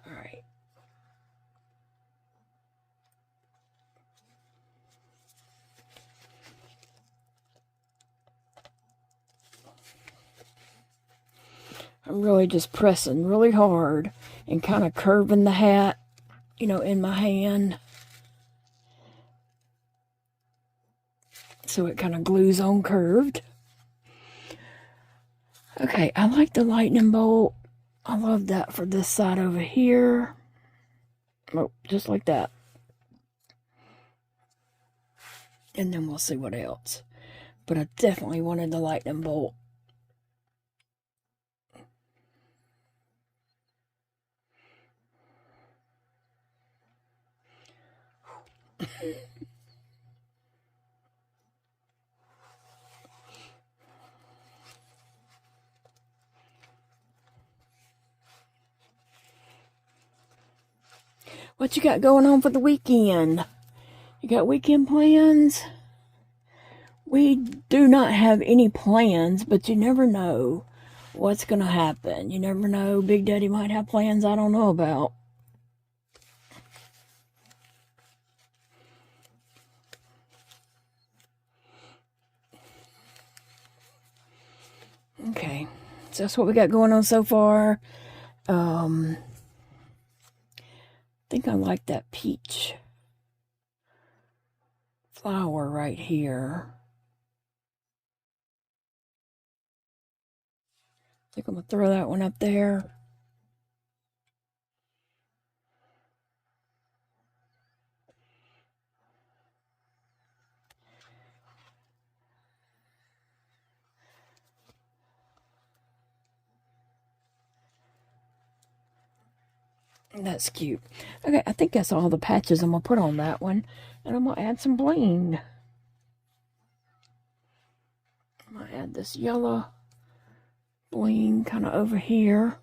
All right. I'm really just pressing really hard and kind of curving the hat, you know, in my hand. So it kind of glues on curved. Okay, I like the lightning bolt. I love that for this side over here. Oh, just like that. And then we'll see what else. But I definitely wanted the lightning bolt. What you got going on for the weekend? You got weekend plans? We do not have any plans, but you never know what's going to happen. You never know. Big Daddy might have plans I don't know about. Okay, so that's what we got going on so far. I think I like that peach flower right here. I think I'm going to throw that one up there. That's cute. Okay, I think that's all the patches I'm going to put on that one. And I'm going to add some bling. I'm going to add this yellow bling kind of over here.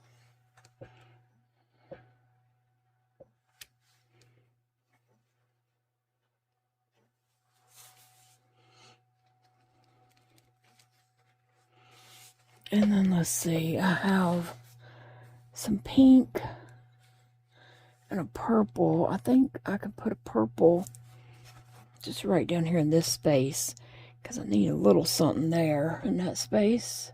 And then let's see, I have some pink and a purple. I think I could put a purple just right down here in this space because I need a little something there in that space.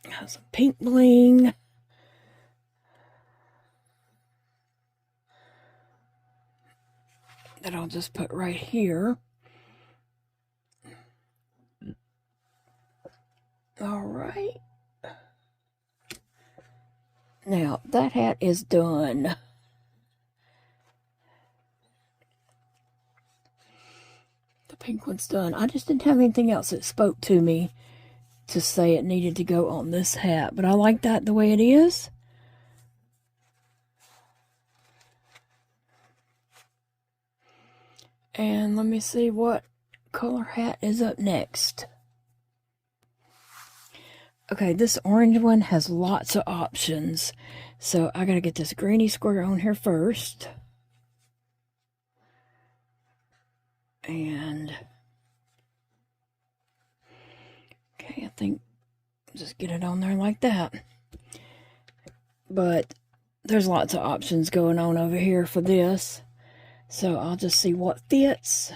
Have some pink bling. That I'll just put right here. All right. Now, that hat is done. The pink one's done. I just didn't have anything else that spoke to me to say it needed to go on this hat, but I like that the way it is. And let me see what color hat is up next. Okay, this orange one has lots of options, so I gotta get this granny square on here first. And okay, I think just get it on there like that. But there's lots of options going on over here for this, so I'll just see what fits.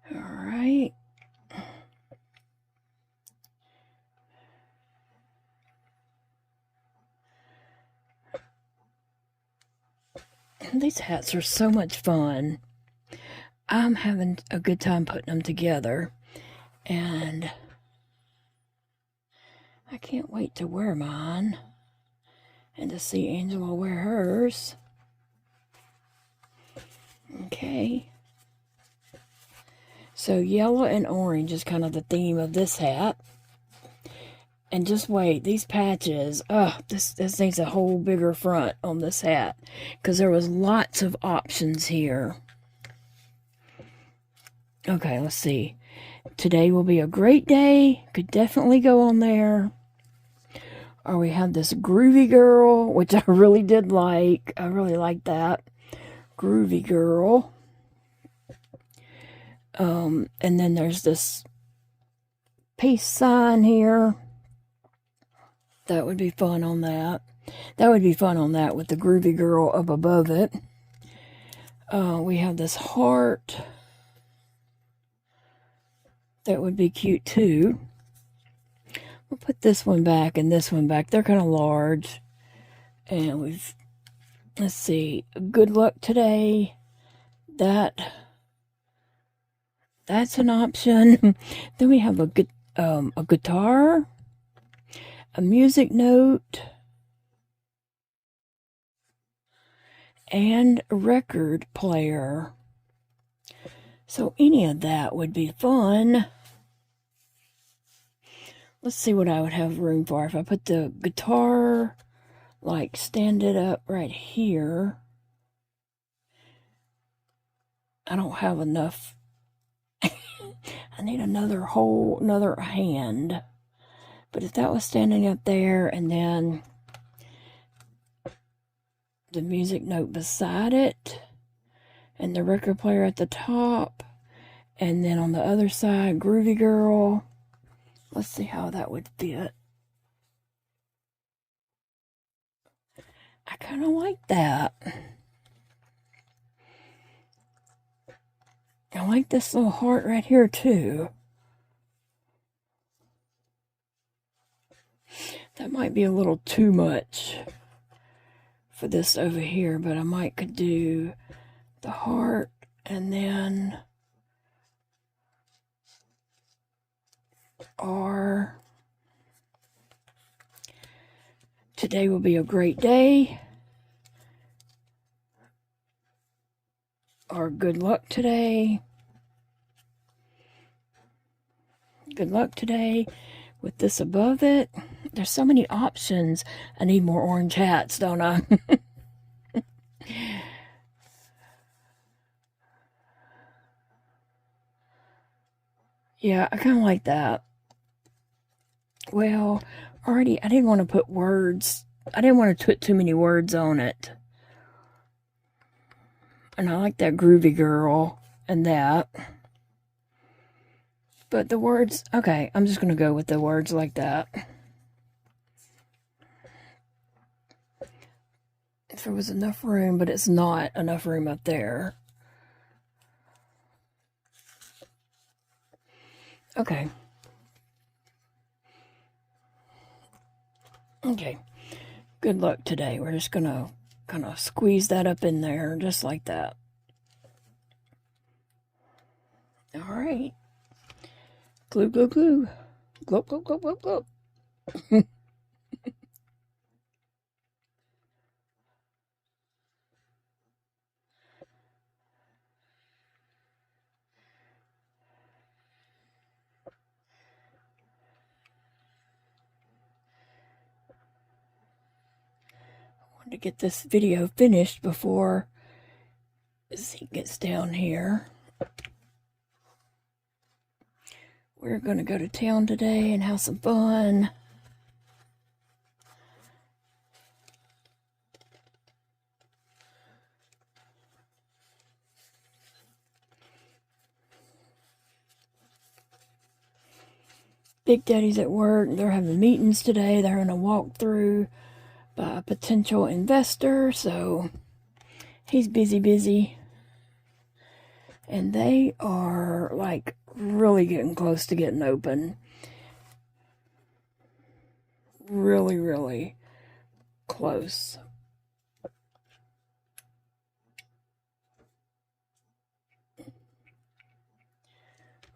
All right. These hats are so much fun. I'm having a good time putting them together, and I can't wait to wear mine and to see Angela wear hers. Okay. So yellow and orange is kind of the theme of this hat. And just wait, these patches, this needs a whole bigger front on this hat because there was lots of options here. Okay, let's see. Today will be a great day. Could definitely go on there. Or we have this groovy girl, which I really did like. I really like that. Groovy girl. And then there's this peace sign here. That would be fun on that. That would be fun on that with the groovy girl up above it. We have this heart. That would be cute too. We'll put this one back and this one back. They're kind of large. And let's see, good luck today. That's an option. Then we have a guitar, a music note, and a record player. So any of that would be fun. Let's see what I would have room for. If I put the guitar, like stand it up right here. I don't have enough. I need another hand. But if that was standing up there and then the music note beside it and the record player at the top and then on the other side, Groovy Girl. Let's see how that would fit. I kind of like that. I like this little heart right here too. That might be a little too much for this over here, but I could do the heart and then R. Today will be a great day. Or good luck today. Good luck today with this above it. There's so many options. I need more orange hats, don't I? Yeah, I kind of like that. Well, already, I didn't want to put words. I didn't want to put too many words on it. And I like that groovy girl and that. But the words, okay, I'm just going to go with the words like that. If there was enough room, but it's not enough room up there. Okay. Okay. Good luck today. We're just going to kind of squeeze that up in there just like that. All right. Glue, glue, glue. Glop, glop, glop, glop, glop. To get this video finished before Zeke gets down here. We're going to go to town today and have some fun. Big Daddy's at work. They're having meetings today. They're going to walk through by a potential investor, so he's busy. And they are like really getting close to getting open. Really close.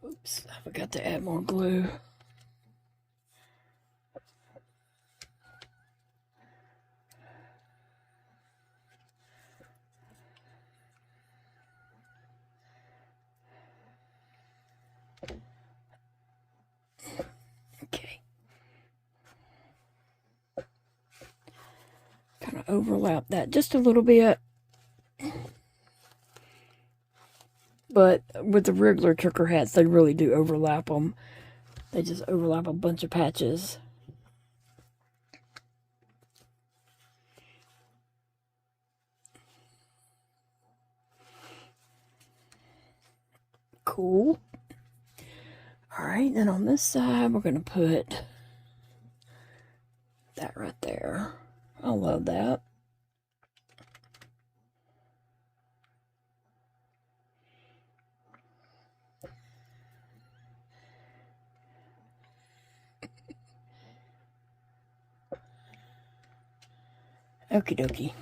Oops, I forgot to add more glue. Okay. Kind of overlap that just a little bit. But with the regular trucker hats, they really do overlap them. They just overlap a bunch of patches. Cool. Alright, then on this side, we're going to put that right there. I love that. Okie dokie.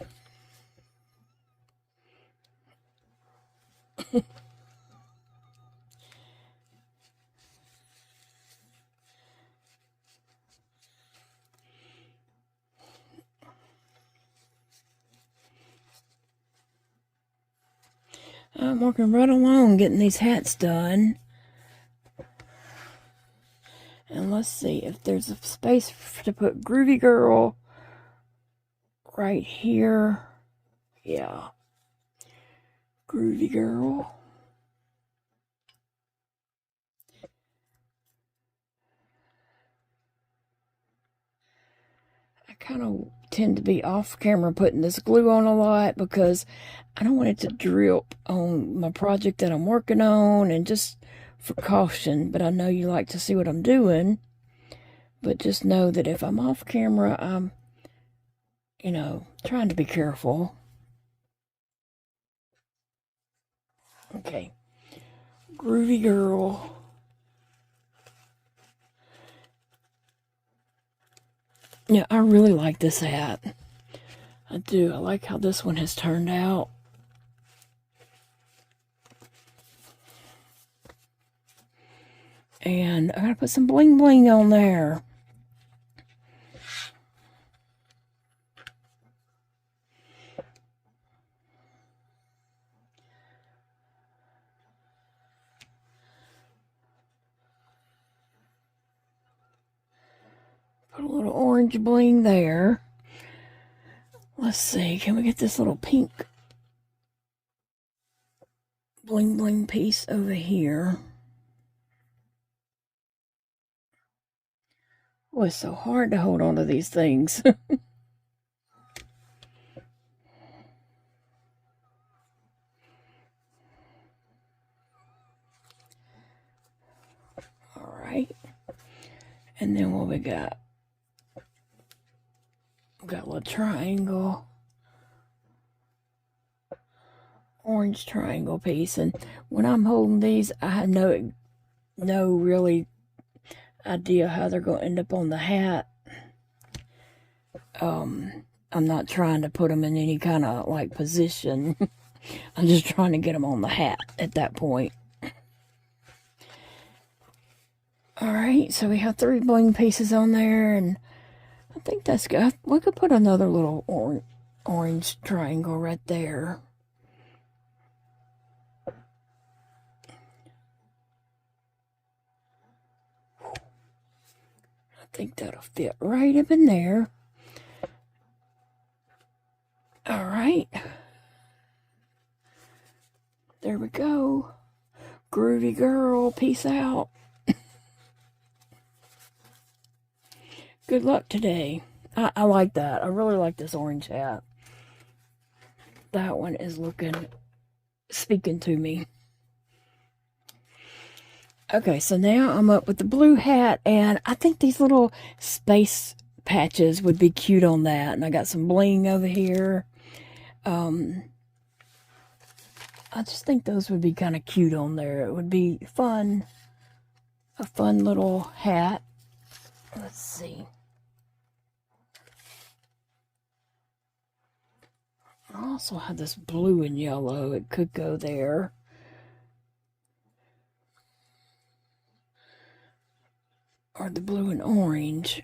I'm working right along getting these hats done. And let's see if there's a space to put Groovy Girl right here. Yeah. Groovy Girl. I kind of tend to be off camera putting this glue on a lot because I don't want it to drip on my project that I'm working on, and just for caution. But I know you like to see what I'm doing. But just know that if I'm off camera, I'm, you know, trying to be careful. Okay. Groovy Girl. Yeah, I really like this hat. I do. I like how this one has turned out. And I gotta put some bling bling on there. a little orange bling there. Let's see, can we get this little pink bling bling piece over here? Oh, it's so hard to hold on to these things. Alright. And then what we got? We got a little triangle. Orange triangle piece. And when I'm holding these, I have no really idea how they're going to end up on the hat. I'm not trying to put them in any kind of like position. I'm just trying to get them on the hat at that point. Alright, so we have 3 bling pieces on there, and I think that's good. We could put another little orange triangle right there. I think that'll fit right up in there. Alright. There we go. Groovy girl, peace out. Good luck today. I like that. I really like this orange hat. That one is speaking to me. Okay, so now I'm up with the blue hat, and I think these little space patches would be cute on that. And I got some bling over here. I just think those would be kind of cute on there. It would be fun. A fun little hat. Let's see. I also have this blue and yellow. It could go there. Or the blue and orange.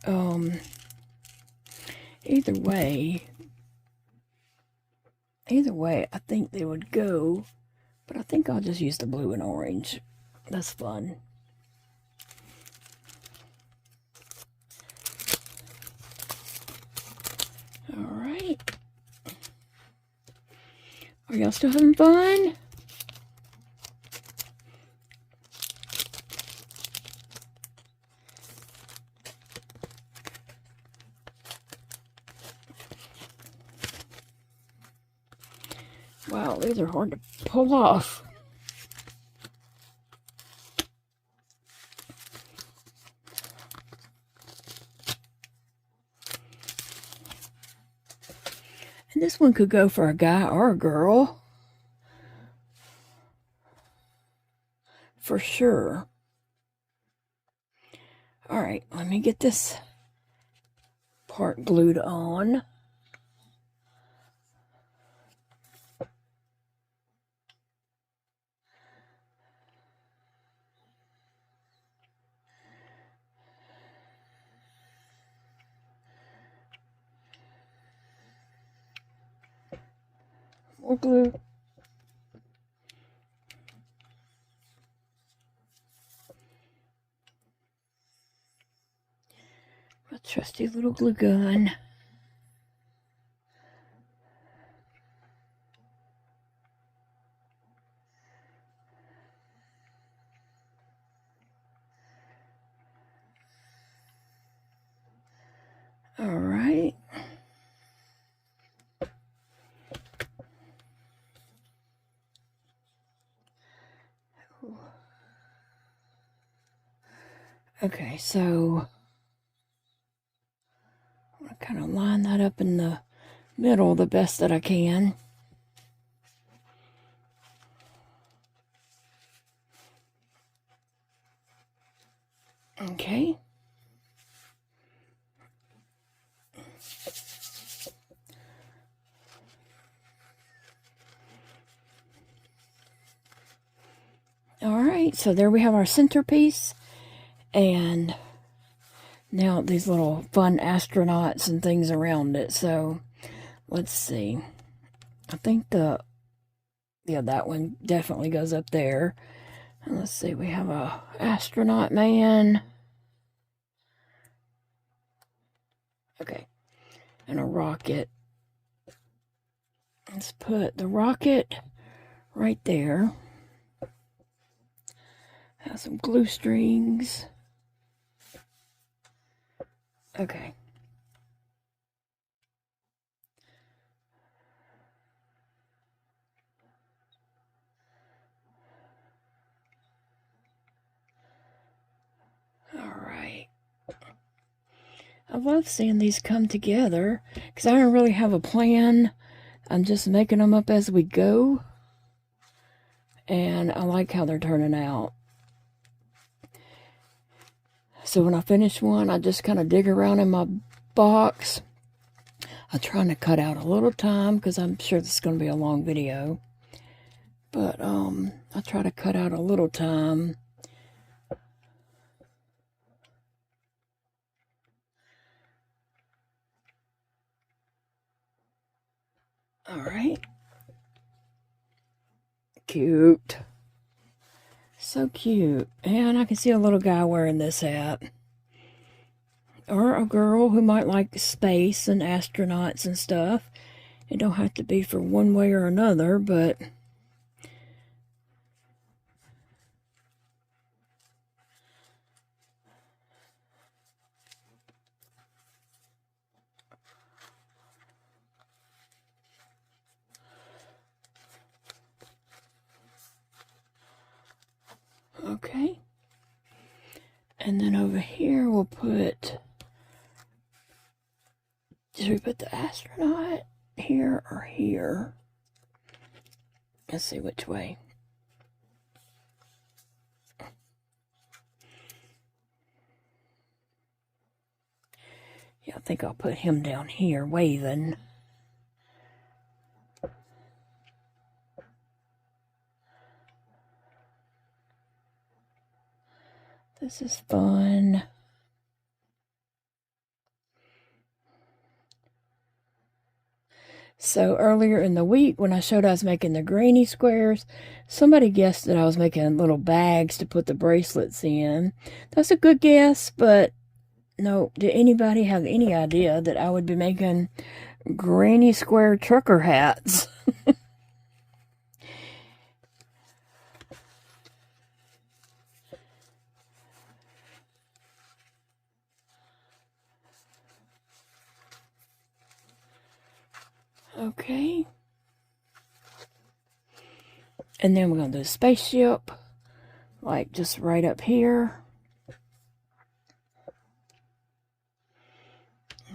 Either way, I think they would go. But I think I'll just use the blue and orange. That's fun. Alright. Are y'all still having fun? Wow, these are hard to pull off. And this one could go for a guy or a girl. For sure. Alright, let me get this part glued on. More glue. My trusty little glue gun. All right. Okay, so I'm going to kind of line that up in the middle the best that I can. Okay. All right, so there we have our centerpiece. And now these little fun astronauts and things around it. So let's see. I think that one definitely goes up there. And let's see, we have a astronaut man. Okay, and a rocket. Let's put the rocket right there. Have some glue strings. Okay. Alright. I love seeing these come together because I don't really have a plan. I'm just making them up as we go. And I like how they're turning out. So when I finish one, I just kind of dig around in my box. I'm trying to cut out a little time because I'm sure this is going to be a long video. But I try to cut out a little time. Alright. Cute. So cute. And I can see a little guy wearing this hat. Or a girl who might like space and astronauts and stuff. It don't have to be for one way or another, but... Okay. And then over here we'll put... Should we put the astronaut here or here? Let's see which way. Yeah, I think I'll put him down here waving. This is fun. So earlier in the week when I showed I was making the granny squares, somebody guessed that I was making little bags to put the bracelets in. That's a good guess, but no, did anybody have any idea that I would be making granny square trucker hats? Okay. And then we're going to do a spaceship, like just right up here.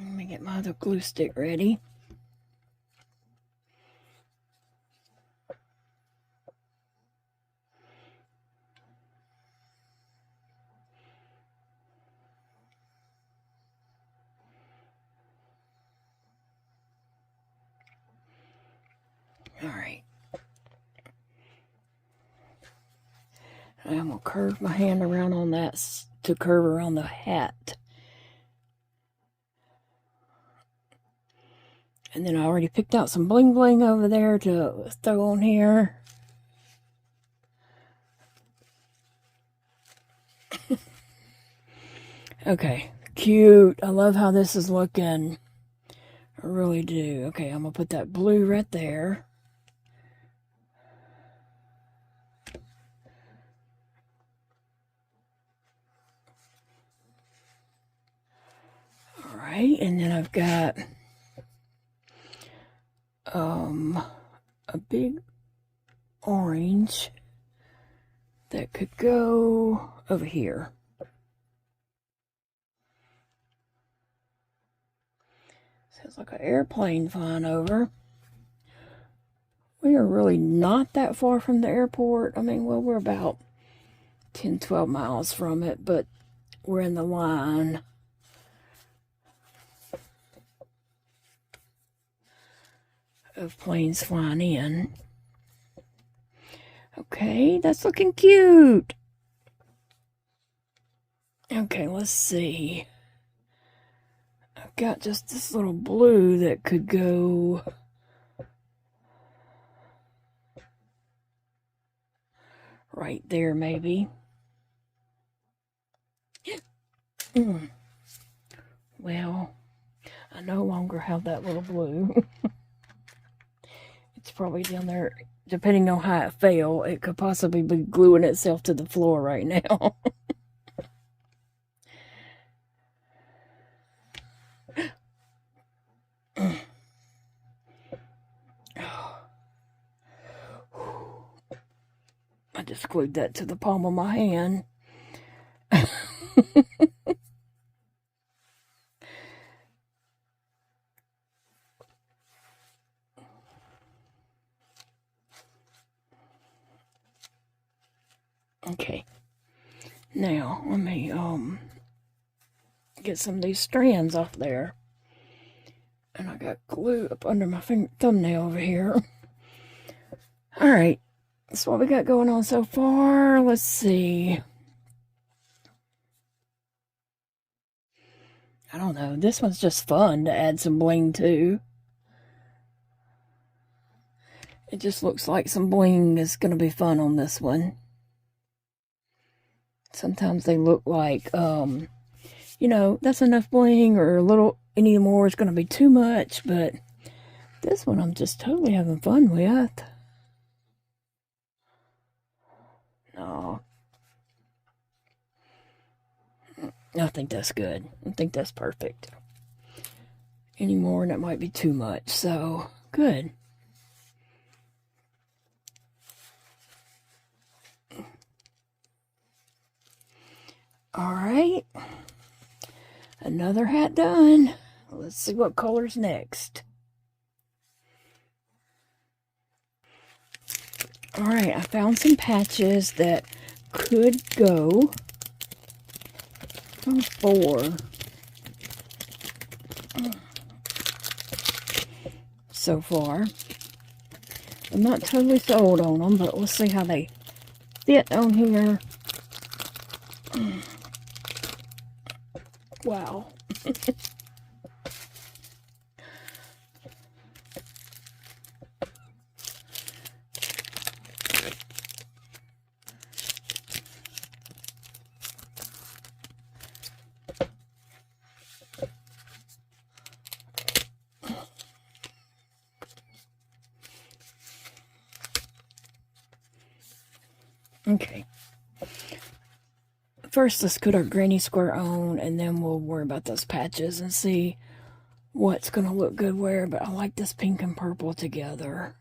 Let me get my other glue stick ready. All right. I'm going to curve my hand around on that to curve around the hat. And then I already picked out some bling bling over there to throw on here. Okay, cute. I love how this is looking. I really do. Okay, I'm going to put that blue right there. Alright, and then I've got a big orange that could go over here. So it's like an airplane flying over. We are really not that far from the airport. I mean, well, we're about 10-12 miles from it, but we're in the line. Of planes flying in. Okay, that's looking cute. Okay, let's see. I've got just this little blue that could go right there, maybe. Well, I no longer have that little blue. It's probably down there. Depending on how it fell, it could possibly be gluing itself to the floor right now. I just glued that to the palm of my hand. Okay, now let me get some of these strands off there. And I got glue up under my thumbnail over here. Alright, that's what we got going on so far. Let's see. I don't know, this one's just fun to add some bling to. It just looks like some bling is going to be fun on this one. Sometimes they look like, you know, that's enough bling, or a little, any more is going to be too much, but this one I'm just totally having fun with. No. I think that's good. I think that's perfect. Any more and that might be too much, so good. Alright, another hat done. Let's see what color's next. Alright, I found some patches that could go. Oh, 4 so far. I'm not totally sold on them, but we'll see how they fit on here. Wow. Okay. First, let's put our granny square on, and then we'll worry about those patches and see what's going to look good where. But I like this pink and purple together.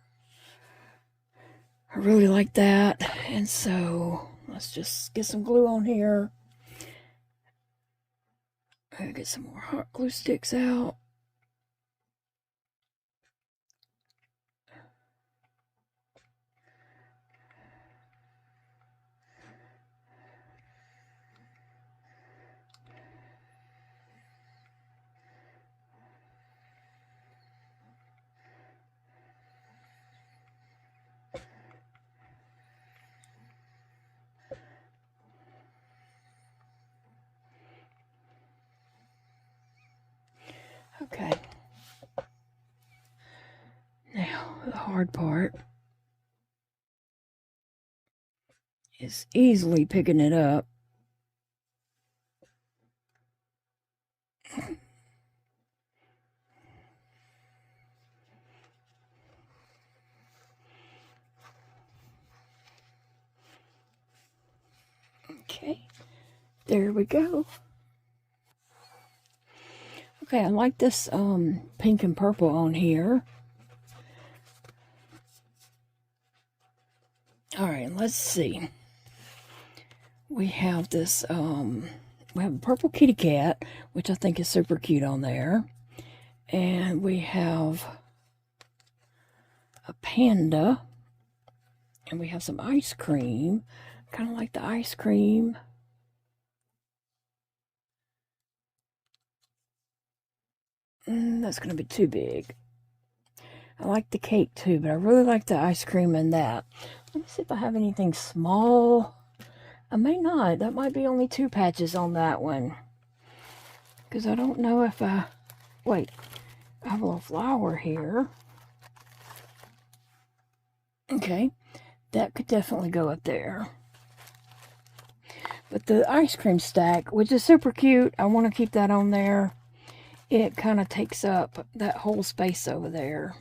I really like that. And so, let's just get some glue on here. I'll get some more hot glue sticks out. Okay. Now, the hard part is easily picking it up. Okay, there we go. Okay, I like this pink and purple on here. Alright, let's see. We have this, we have a purple kitty cat, which I think is super cute on there. And we have a panda. And we have some ice cream. Kind of like the ice cream. That's going to be too big. I like the cake too, but I really like the ice cream and that. Let me see if I have anything small. I may not. That might be only 2 patches on that one. Because I don't know if I... Wait. I have a little flower here. Okay. That could definitely go up there. But the ice cream stack, which is super cute, I want to keep that on there. it kind of takes up that whole space over there.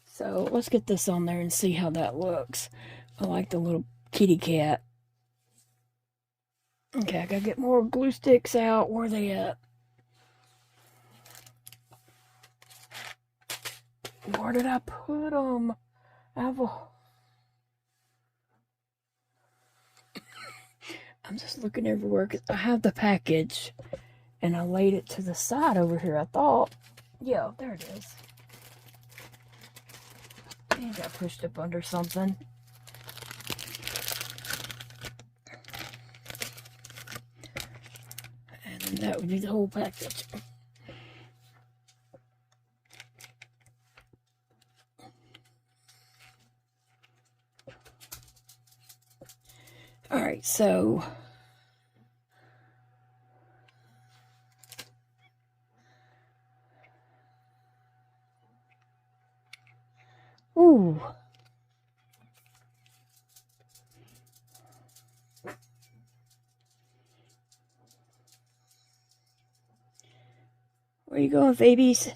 So let's get this on there and see how that looks. I like the little kitty cat. Okay, I gotta get more glue sticks out. Where are they at? Where did I put them? I'm just looking everywhere because I have the package and I laid it to the side over here. I thought, yeah, there it is. It got pushed up under something. And then that would be the whole package. Alright, so ooh. Where you going, babies?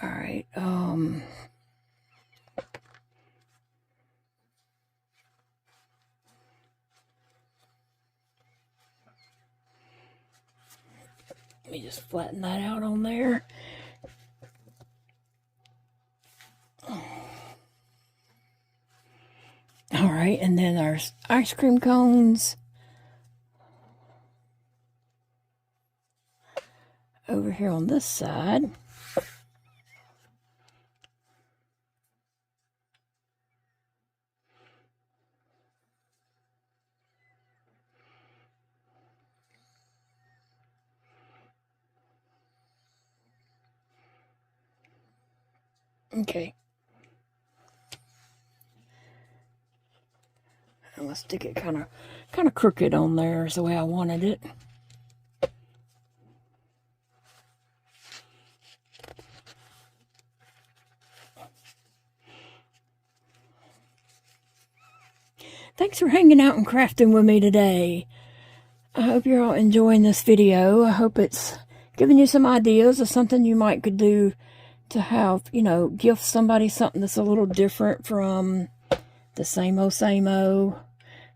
All right, let me just flatten that out on there. All right, and then our ice cream cones over here on this side. Okay. And let's stick it kind of crooked on there is the way I wanted it. Thanks for hanging out and crafting with me today. I hope you're all enjoying this video. I hope it's giving you some ideas of something you might could do to have, you know, gift somebody something that's a little different from the same old.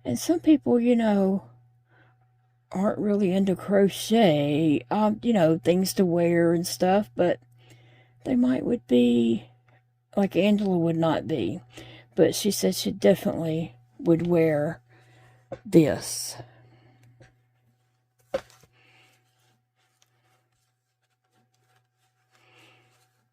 And some people, you know, aren't really into crochet, you know, things to wear and stuff, but they would be, like Angela would not be, but she said she definitely would wear this.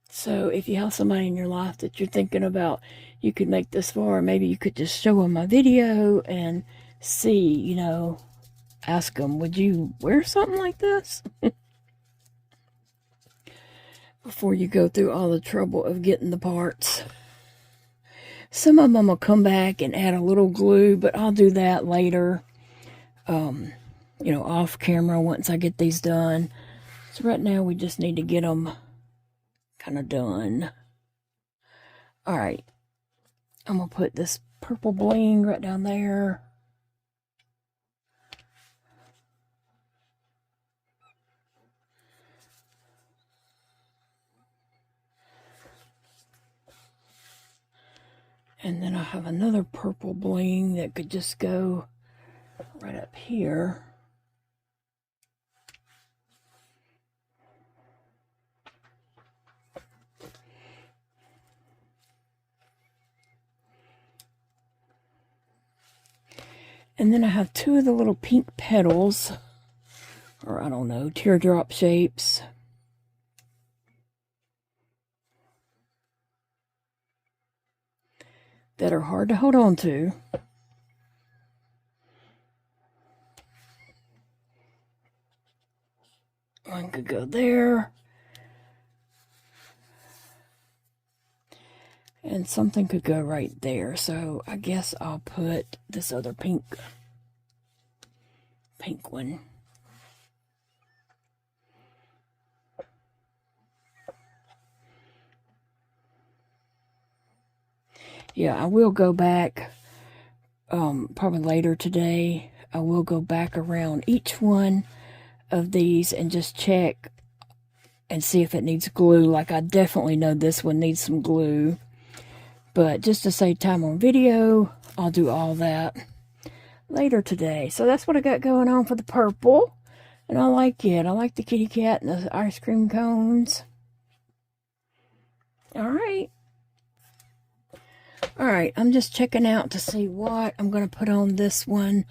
So if you have somebody in your life that you're thinking about, you could make this for, or maybe you could just show them my video and see, you know, ask them, would you wear something like this? Before you go through all the trouble of getting the parts. Some of them will come back and add a little glue, but I'll do that later. You know, off camera once I get these done. So right now we just need to get them kind of done. All right. I'm going to put this purple bling right down there. And then I have another purple bling that could just go right up here. And then I have two of the little pink petals, or I don't know, teardrop shapes. That are hard to hold on to. One could go there. And something could go right there. So I guess I'll put this other pink one. Yeah, I will go back, probably later today. I will go back around each one of these and just check and see if it needs glue. Like, I definitely know this one needs some glue. But just to save time on video, I'll do all that later today. So that's what I got going on for the purple. And I like it. I like the kitty cat and the ice cream cones. Alright. Alright, I'm just checking out to see what I'm going to put on this one.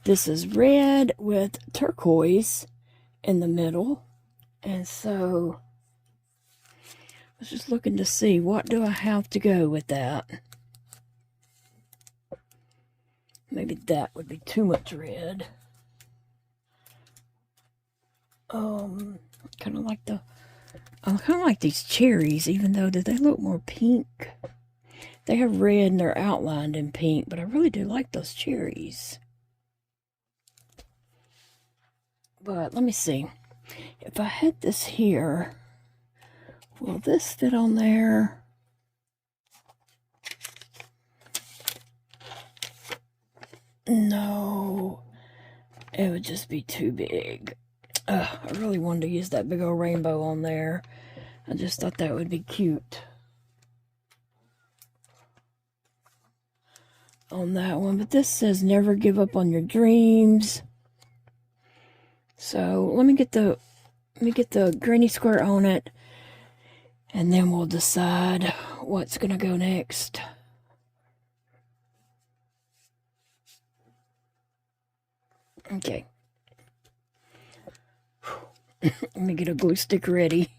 This is red with turquoise in the middle. And so, I was just looking to see what do I have to go with that. Maybe that would be too much red. Kind of like I kind of like these cherries, even though do they look more pink? They have red and they're outlined in pink, but I really do like those cherries. But let me see. If I had this here, will this fit on there? No, it would just be too big. I really wanted to use that big old rainbow on there. I just thought that would be cute on that one. But this says never give up on your dreams. So let me get the granny square on it, and then we'll decide what's gonna go next. Okay. Let me get a glue stick ready.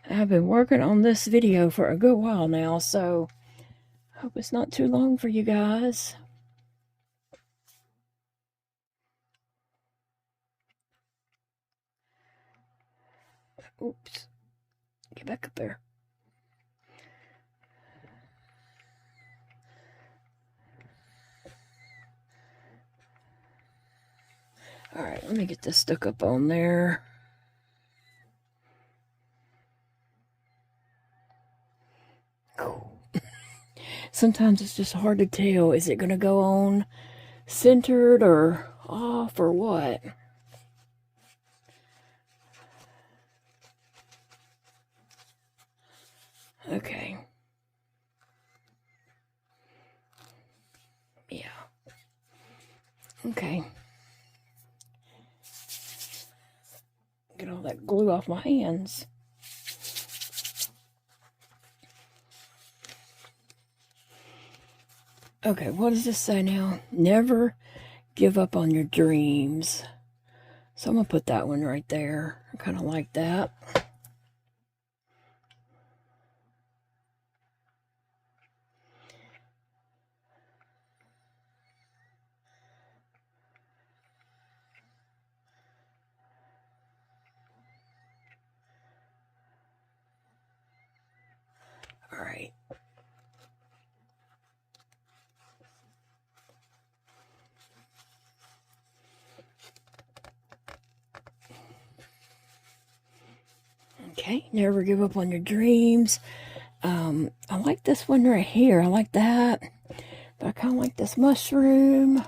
I've been working on this video for a good while now, so hope it's not too long for you guys. Oops. Get back up there. Alright, let me get this stuck up on there. Cool. Sometimes it's just hard to tell. Is it going to go on centered or off or what? Okay. Yeah. Okay. Get all that glue off my hands. Okay, what does this say now? Never give up on your dreams. So I'm going to put that one right there. I kind of like that. All right. Okay, never give up on your dreams. I like this one right here. I like that. But I kind of like this mushroom.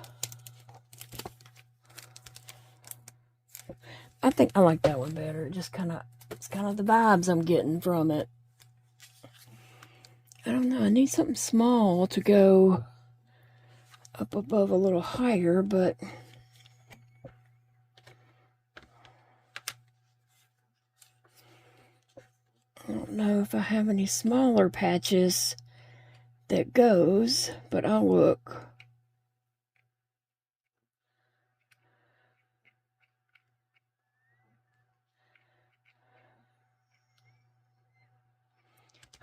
I think I like that one better. It's kind of the vibes I'm getting from it. I don't know. I need something small to go up above a little higher, but I don't know if I have any smaller patches that goes, but I'll look.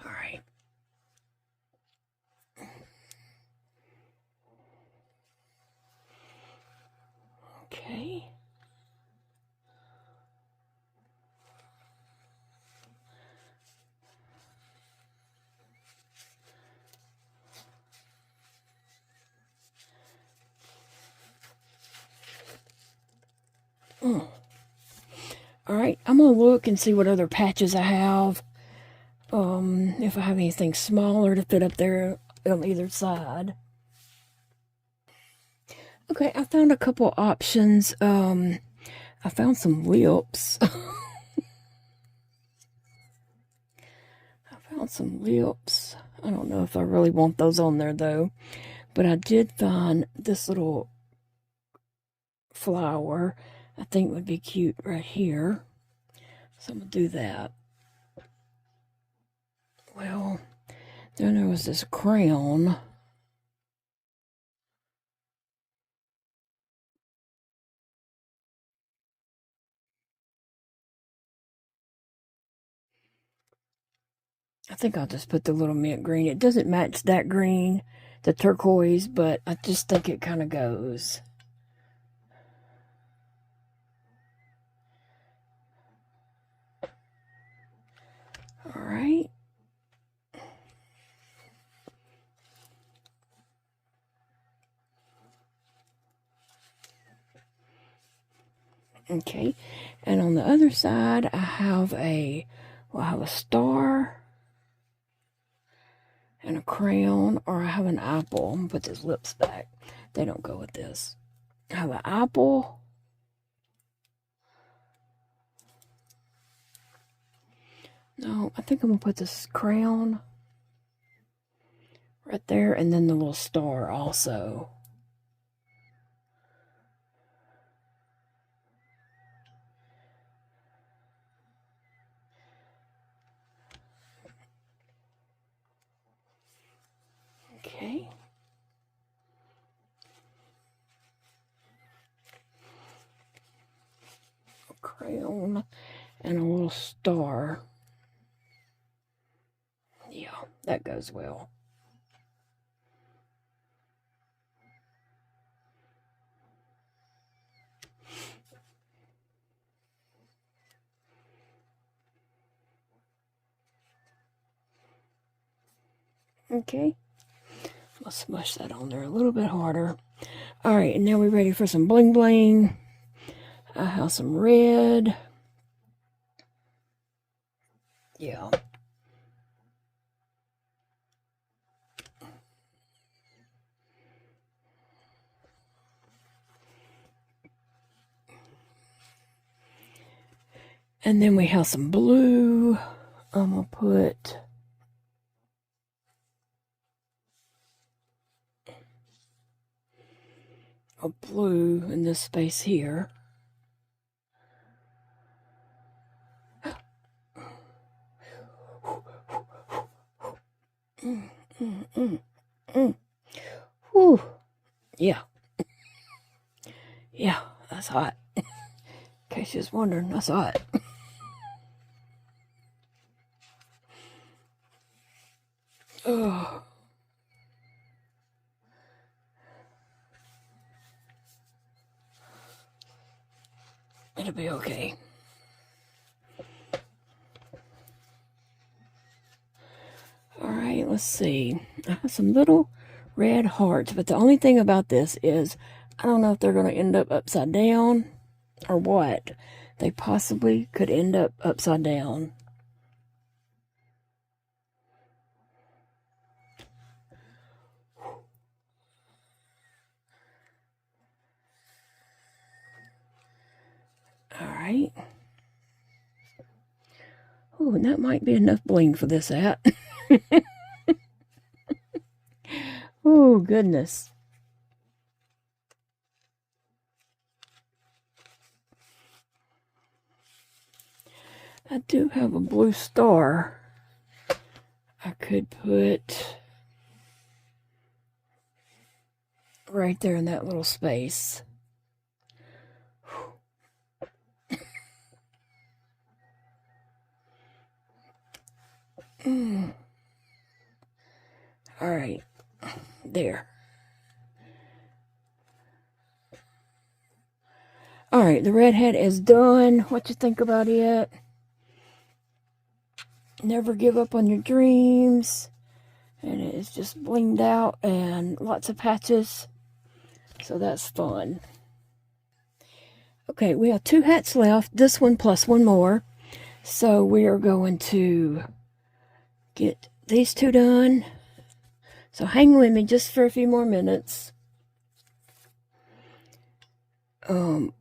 All right. Okay. Alright, I'm going to look and see what other patches I have. If I have anything smaller to fit up there on either side. Okay, I found a couple options. I found some lips. I found some lips. I don't know if I really want those on there though. But I did find this little flower I think would be cute right here. So I'm going to do that. Well, then there was this crown. I think I'll just put the little mint green. It doesn't match that green, the turquoise, but I just think it kind of goes. All right. Okay, and on the other side, I have a star and a crown, or I have an apple. I'm gonna put these lips back. They don't go with this. I have an apple. No, I think I'm gonna put this crown right there, and then the little star also. Okay. A crown and a little star. Yeah, that goes well. Okay. I'll smush that on there a little bit harder. Alright, and now we're ready for some bling bling. I have some red. Yeah. And then we have some blue. I'm going to put a blue in this space here. Whew. Yeah. Yeah, that's hot. In case you're just wondering, that's hot. Oh. It'll be okay. Alright, let's see. I have some little red hearts, but the only thing about this is I don't know if they're going to end up upside down or what. They possibly could end up upside down. Alright. Oh, and that might be enough bling for this hat. Oh, goodness. I do have a blue star. I could put right there in that little space. All right, there. All right, the red hat is done. What you think about it? Never give up on your dreams. And it is just blinged out and lots of patches. So that's fun. Okay, we have 2 hats left. This one plus one more. So we are going to get these 2 done. So hang with me just for a few more minutes.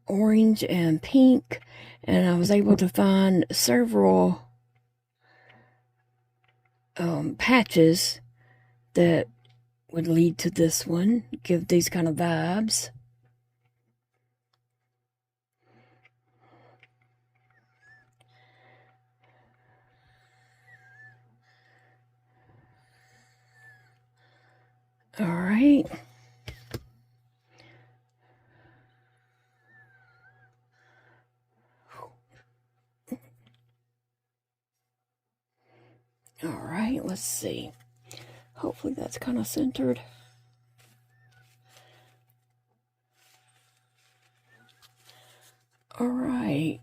Orange and pink. And I was able to find several patches that would lead to this one. Give these kind of vibes. All right. All right, let's see. Hopefully that's kind of centered. All right.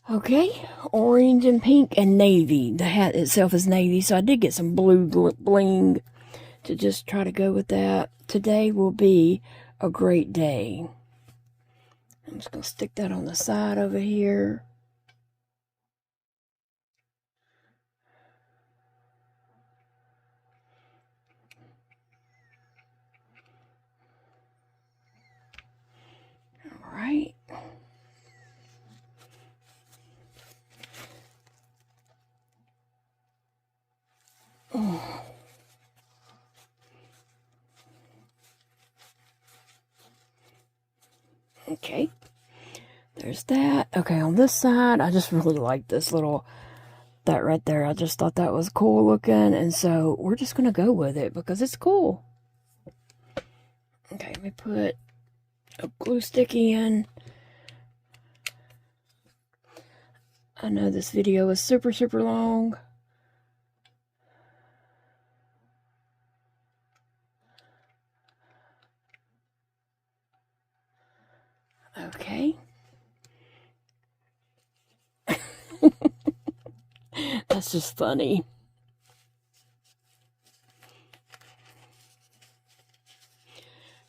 Okay, orange and pink and navy. The hat itself is navy, so I did get some blue bling to just try to go with that. Today will be a great day. I'm just going to stick that on the side over here. All right. Oh. Okay. There's that. Okay, on this side, I just really like this little, that right there. I just thought that was cool looking, and so we're just going to go with it because it's cool. Okay, let me put a glue stick in. I know this video is super, super long. Okay. That's just funny.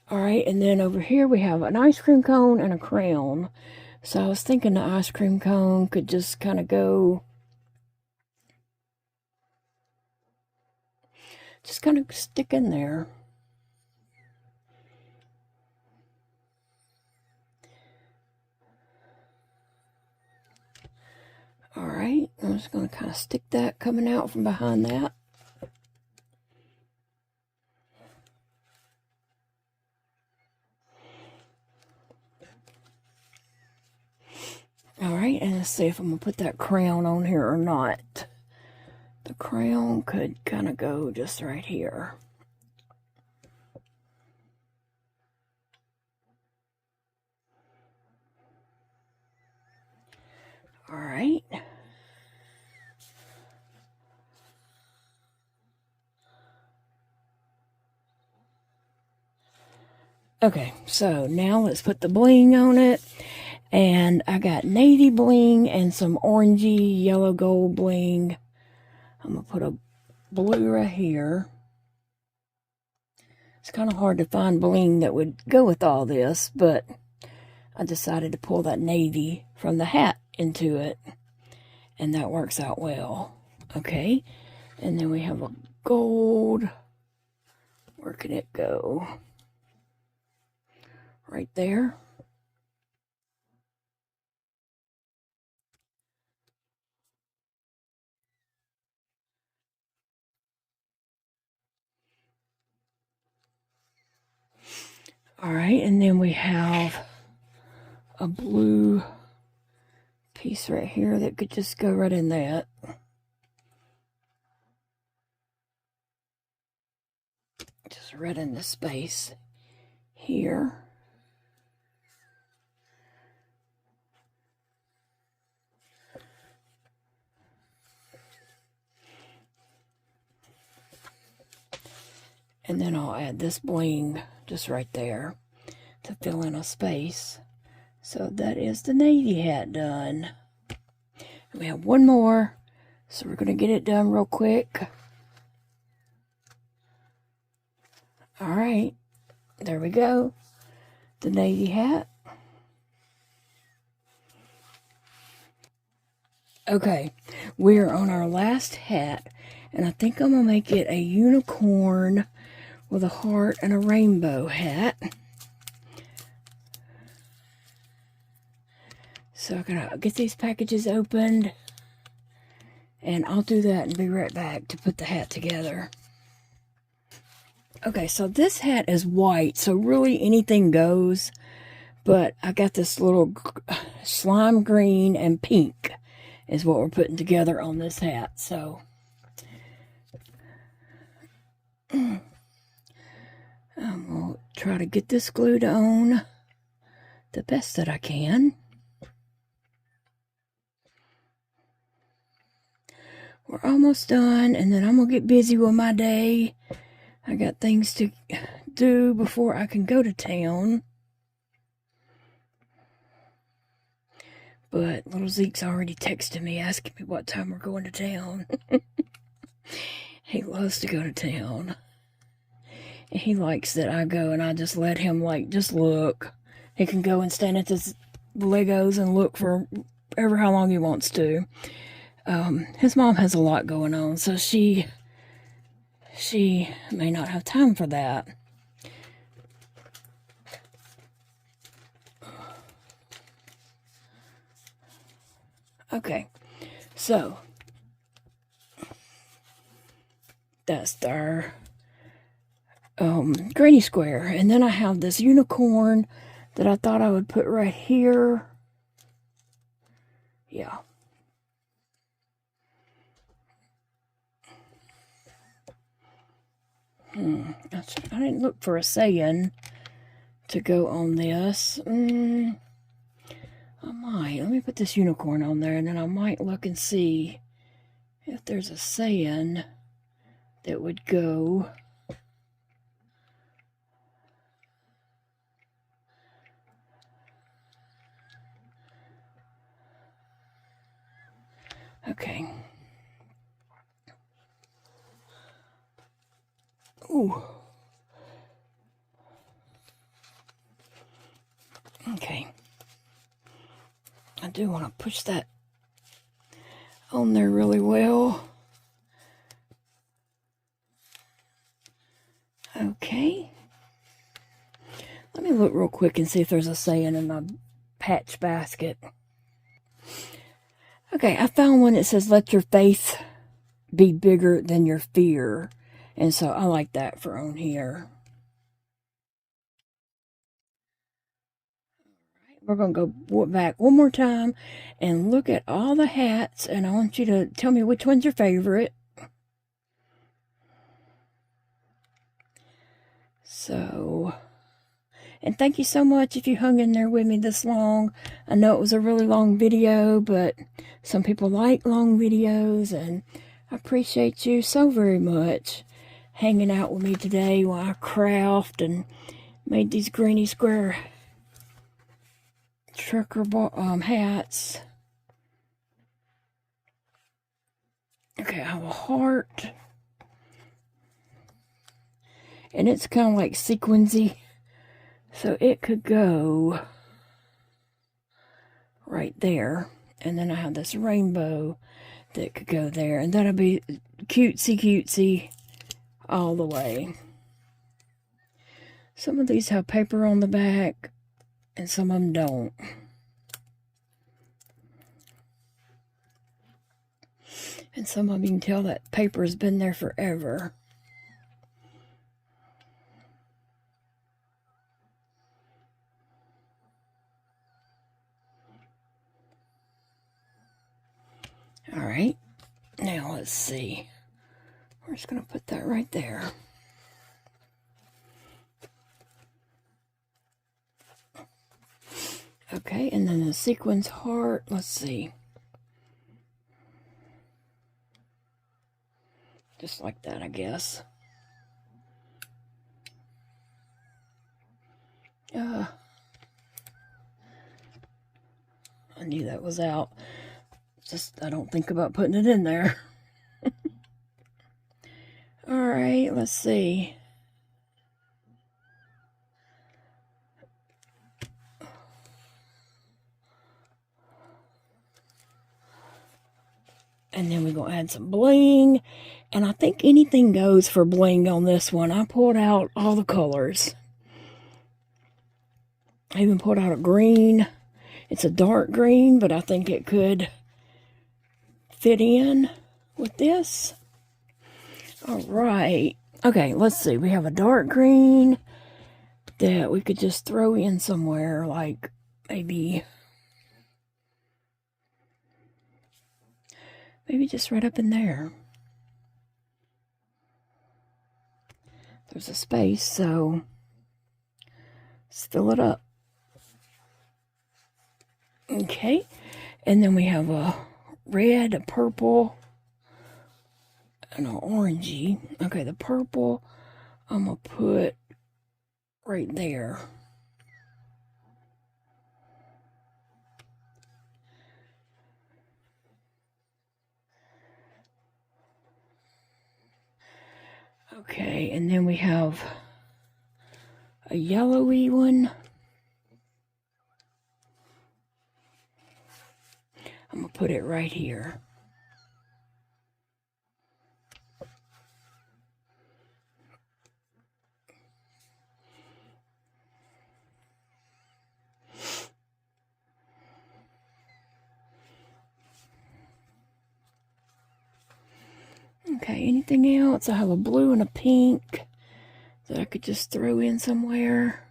Alright, and then over here we have an ice cream cone and a crown. So I was thinking the ice cream cone could just kind of go, just kind of stick in there. Alright, I'm just going to kind of stick that coming out from behind that. Alright, and let's see if I'm going to put that crown on here or not. The crown could kind of go just right here. Alright. Okay, so now let's put the bling on it. And I got navy bling and some orangey yellow gold bling. I'm going to put a blue right here. It's kind of hard to find bling that would go with all this, but I decided to pull that navy from the hat into it. And that works out well. Okay, and then we have a gold. Where can it go? Right there. Alright, and then we have a blue piece right here that could just go right in that. Just right in the space here. And then I'll add this bling just right there to fill in a space. So that is the navy hat done. And we have one more, so we're going to get it done real quick. All right, there we go. The navy hat. Okay, we're on our last hat, and I think I'm gonna make it a unicorn with a heart and a rainbow hat. So I'm gonna get these packages opened, and I'll do that and be right back to put the hat together. Okay, so this hat is white, so really anything goes, but I got this little slime green and pink is what we're putting together on this hat. So I'm going to try to get this glued on the best that I can. We're almost done, and then I'm going to get busy with my day. I got things to do before I can go to town. But little Zeke's already texted me asking me what time we're going to town. He loves to go to town. And he likes that I go and I just let him, like, just look. He can go and stand at the Legos and look for ever how long he wants to. His mom has a lot going on, so she may not have time for that. Okay, so that's our granny square, and then I have this unicorn that I thought I would put right here. Yeah. I didn't look for a saying to go on this. I might. Let me put this unicorn on there, and then I might look and see if there's a saying that would go. Okay. Ooh. Okay. I do want to push that on there really well. Okay. Let me look real quick and see if there's a saying in my patch basket. Okay, I found one that says, let your faith be bigger than your fear. And so I like that for on here. We're going to go back one more time and look at all the hats. And I want you to tell me which one's your favorite. So, and thank you so much if you hung in there with me this long. I know it was a really long video, but some people like long videos, and I appreciate you so very much hanging out with me today while I craft and made these granny square trucker hats. Okay, I have a heart. And it's kind of like sequensy. So it could go right there. And then I have this rainbow that could go there. And that'll be cutesy all the way. Some of these have paper on the back, and some of them don't. And some of them, you can tell that paper has been there forever. All right, now let's see. We're just going to put that right there. Okay, and then the sequins heart, let's see. Just like that, I guess. I knew that was out. Just, I don't think about putting it in there. All right, let's see. And then we're going to add some bling. And I think anything goes for bling on this one. I pulled out all the colors. I even pulled out a green. It's a dark green, but I think it could fit in with this. All right. Okay, let's see. We have a dark green that we could just throw in somewhere, like maybe just right up in there. There's a space, so let's fill it up. Okay, and then we have a red, a purple, and an orangey. Okay, the purple I'm gonna put right there. Okay, and then we have a yellowy one. I'm going to put it right here. Okay, anything else? I have a blue and a pink that I could just throw in somewhere.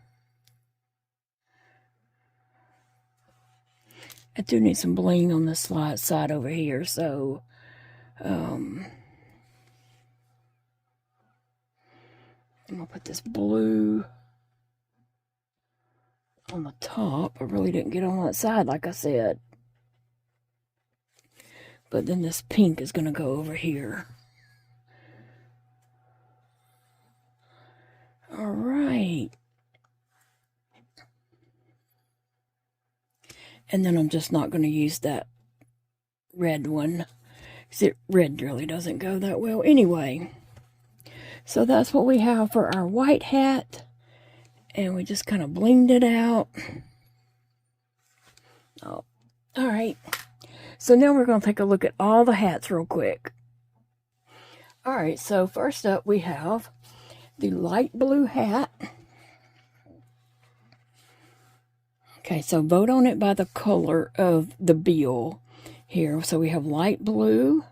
I do need some bling on this side over here, so I'm gonna put this blue on the top. I really didn't get on that side, like I said. But then this pink is gonna go over here. All right. And then I'm just not going to use that red one, because red really doesn't go that well anyway. So that's what we have for our white hat. And we just kind of blinged it out. Oh, all right. So now we're going to take a look at all the hats real quick. All right, so first up we have the light blue hat. Okay, so vote on it by the color of the bill here. So we have light blue.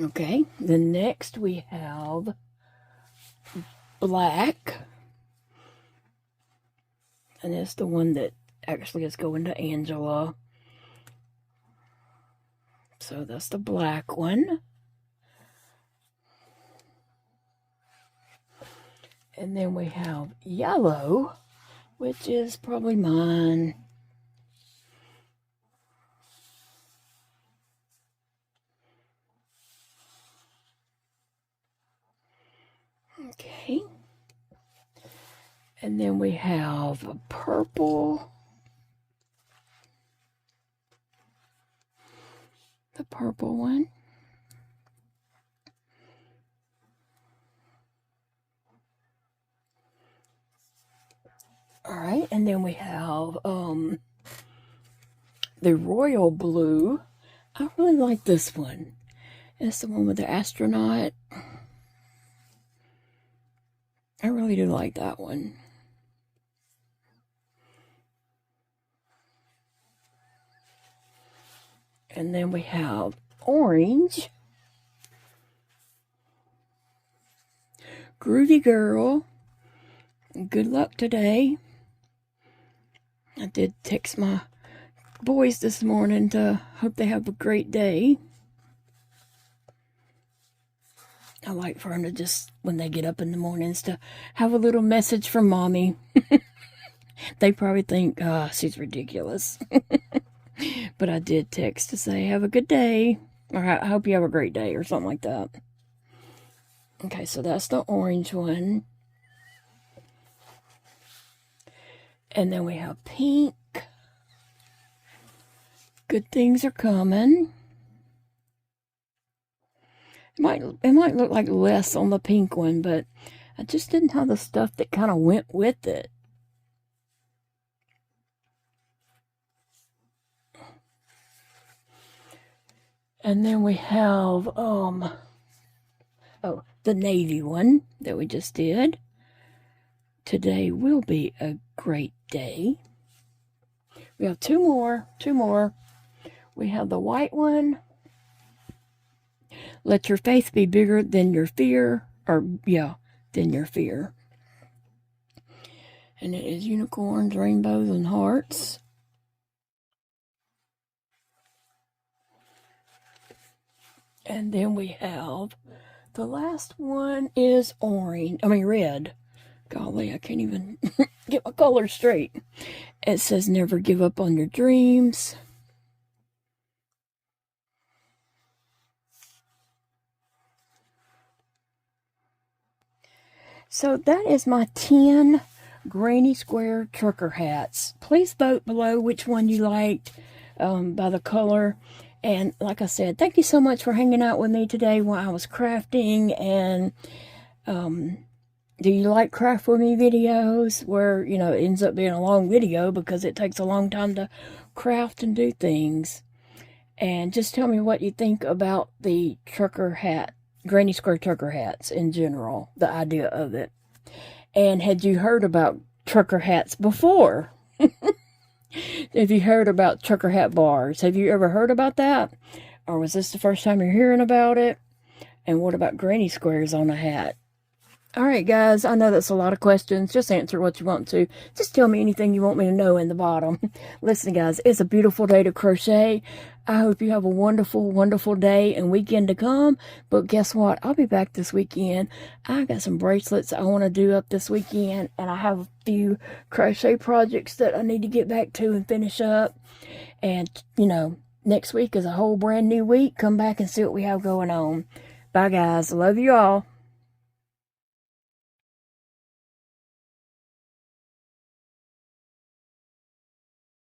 Okay, then next we have black. And it's the one that actually is going to Angela. So that's the black one. And then we have yellow, which is probably mine. Okay. And then we have a purple. The purple one. All right, and then we have the royal blue. I really like this one. It's the one with the astronaut. I really do like that one. And then we have orange. Groovy girl. Good luck today. I did text my boys this morning to hope they have a great day. I like for them to just, when they get up in the mornings, to have a little message from mommy. They probably think, oh, she's ridiculous. But I did text to say, have a good day. Or I hope you have a great day, or something like that. Okay, so that's the orange one. And then we have pink. Good things are coming. It might look like less on the pink one, but I just didn't have the stuff that kind of went with it. And then we have, the navy one that we just did. Today will be a great day. We have two more. We have the white one. Let your faith be bigger than your fear. Than your fear. And it is unicorns, rainbows, and hearts. And then we have, the last one is red. Golly, I can't even get my colors straight. It says never give up on your dreams. So that is my 10 granny square trucker hats. Please vote below which one you liked by the color. And like I said, thank you so much for hanging out with me today while I was crafting. And do you like craft with me videos where, it ends up being a long video because it takes a long time to craft and do things? And just tell me what you think about the trucker hat, granny square trucker hats in general, the idea of it. And had you heard about trucker hats before? Have you heard about trucker hat bars? Have you ever heard about that? Or was this the first time you're hearing about it? And what about granny squares on a hat? Alright guys, I know that's a lot of questions. Just answer what you want to. Just tell me anything you want me to know in the bottom. Listen guys, it's a beautiful day to crochet. I hope you have a wonderful, wonderful day and weekend to come. But guess what? I'll be back this weekend. I got some bracelets I want to do up this weekend. And I have a few crochet projects that I need to get back to and finish up. And, next week is a whole brand new week. Come back and see what we have going on. Bye guys. Love you all.